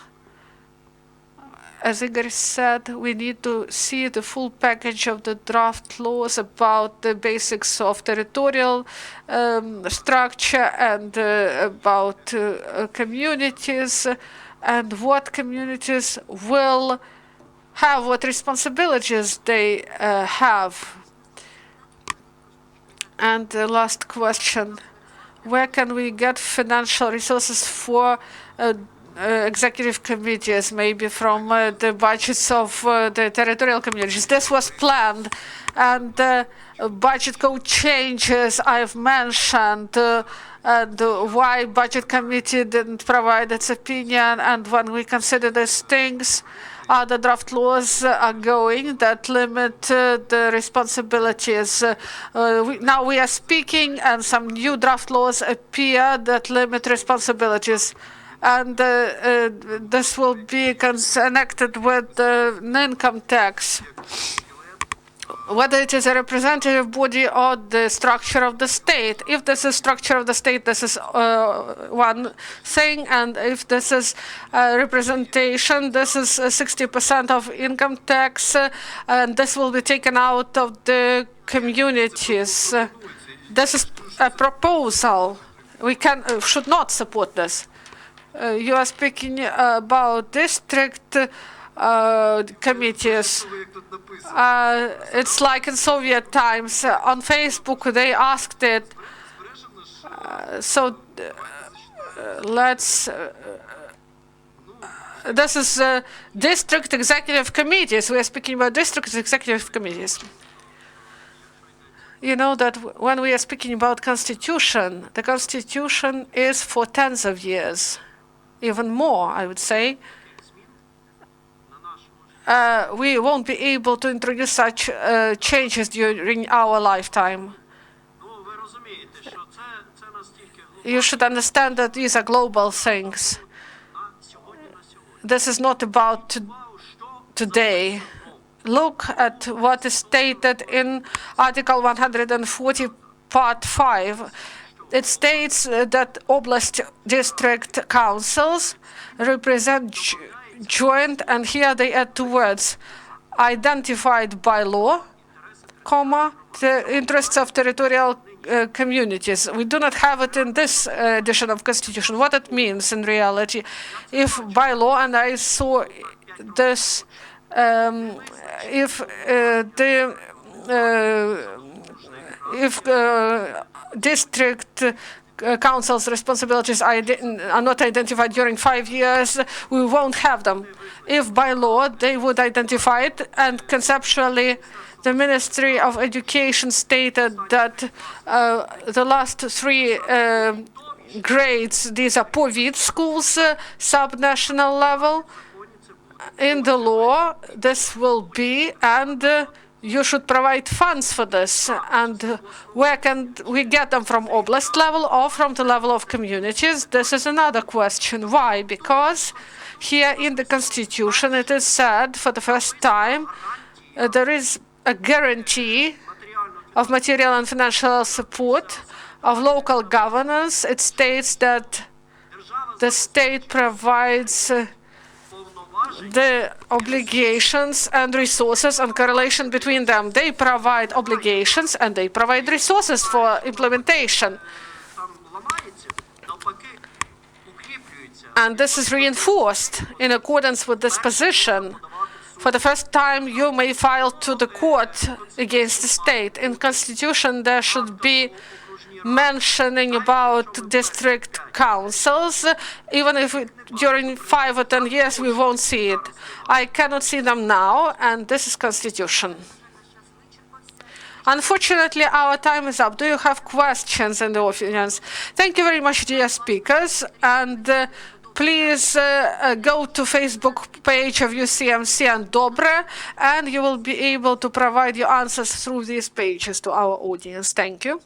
as Igor said, we need to see the full package of the draft laws about the basics of territorial structure and about communities and what communities will have, what responsibilities they have. And the last question, where can we get financial resources for executive committees, maybe from the budgets of the territorial communities? This was planned, and budget code changes I've mentioned, and why budget committee didn't provide its opinion. And when we consider these things, other draft laws are going that limit the responsibilities. Now we are speaking, and some new draft laws appear that limit responsibilities. And this will be connected with the income tax. Whether it is a representative body or the structure of the state. If this is structure of the state, this is one thing, and if this is representation, this is 60% of income tax, and this will be taken out of the communities. This is a proposal. We should not support this. You are speaking about district committees. It's like in Soviet times. On Facebook, they asked it. This is district executive committees. We are speaking about district executive committees. You know that when we are speaking about constitution, the constitution is for tens of years. Even more, I would say. We won't be able to introduce such changes during our lifetime. You should understand that these are global things. This is not about today. Look at what is stated in Article 140, Part 5. It states that Oblast district councils represent joint, and here they add two words, identified by law, comma, the interests of territorial communities. We do not have it in this edition of Constitution. What it means in reality, if by law, and I saw this, if district council's responsibilities are not identified during 5 years, we won't have them. If by law they would identify it, and conceptually the Ministry of Education stated that the last 3 grades, these are POVID schools, subnational level. In the law, this will be, and you should provide funds for this. And where can we get them, from oblast level or from the level of communities? This is another question. Why? Because here in the Constitution it is said for the first time there is a guarantee of material and financial support of local governance. It states that the state provides the obligations and resources and correlation between them. They provide obligations and they provide resources for implementation. And this is reinforced in accordance with this position. For the first time, you may file to the court against the state. In Constitution, there should be mentioning about district councils, even if during 5 or 10 years we won't see it. I cannot see them now, and this is Constitution. Unfortunately, our time is up. Do you have questions in the audience? Thank you very much, dear speakers. And please go to Facebook page of UCMC and Dobre, and you will be able to provide your answers through these pages to our audience. Thank you.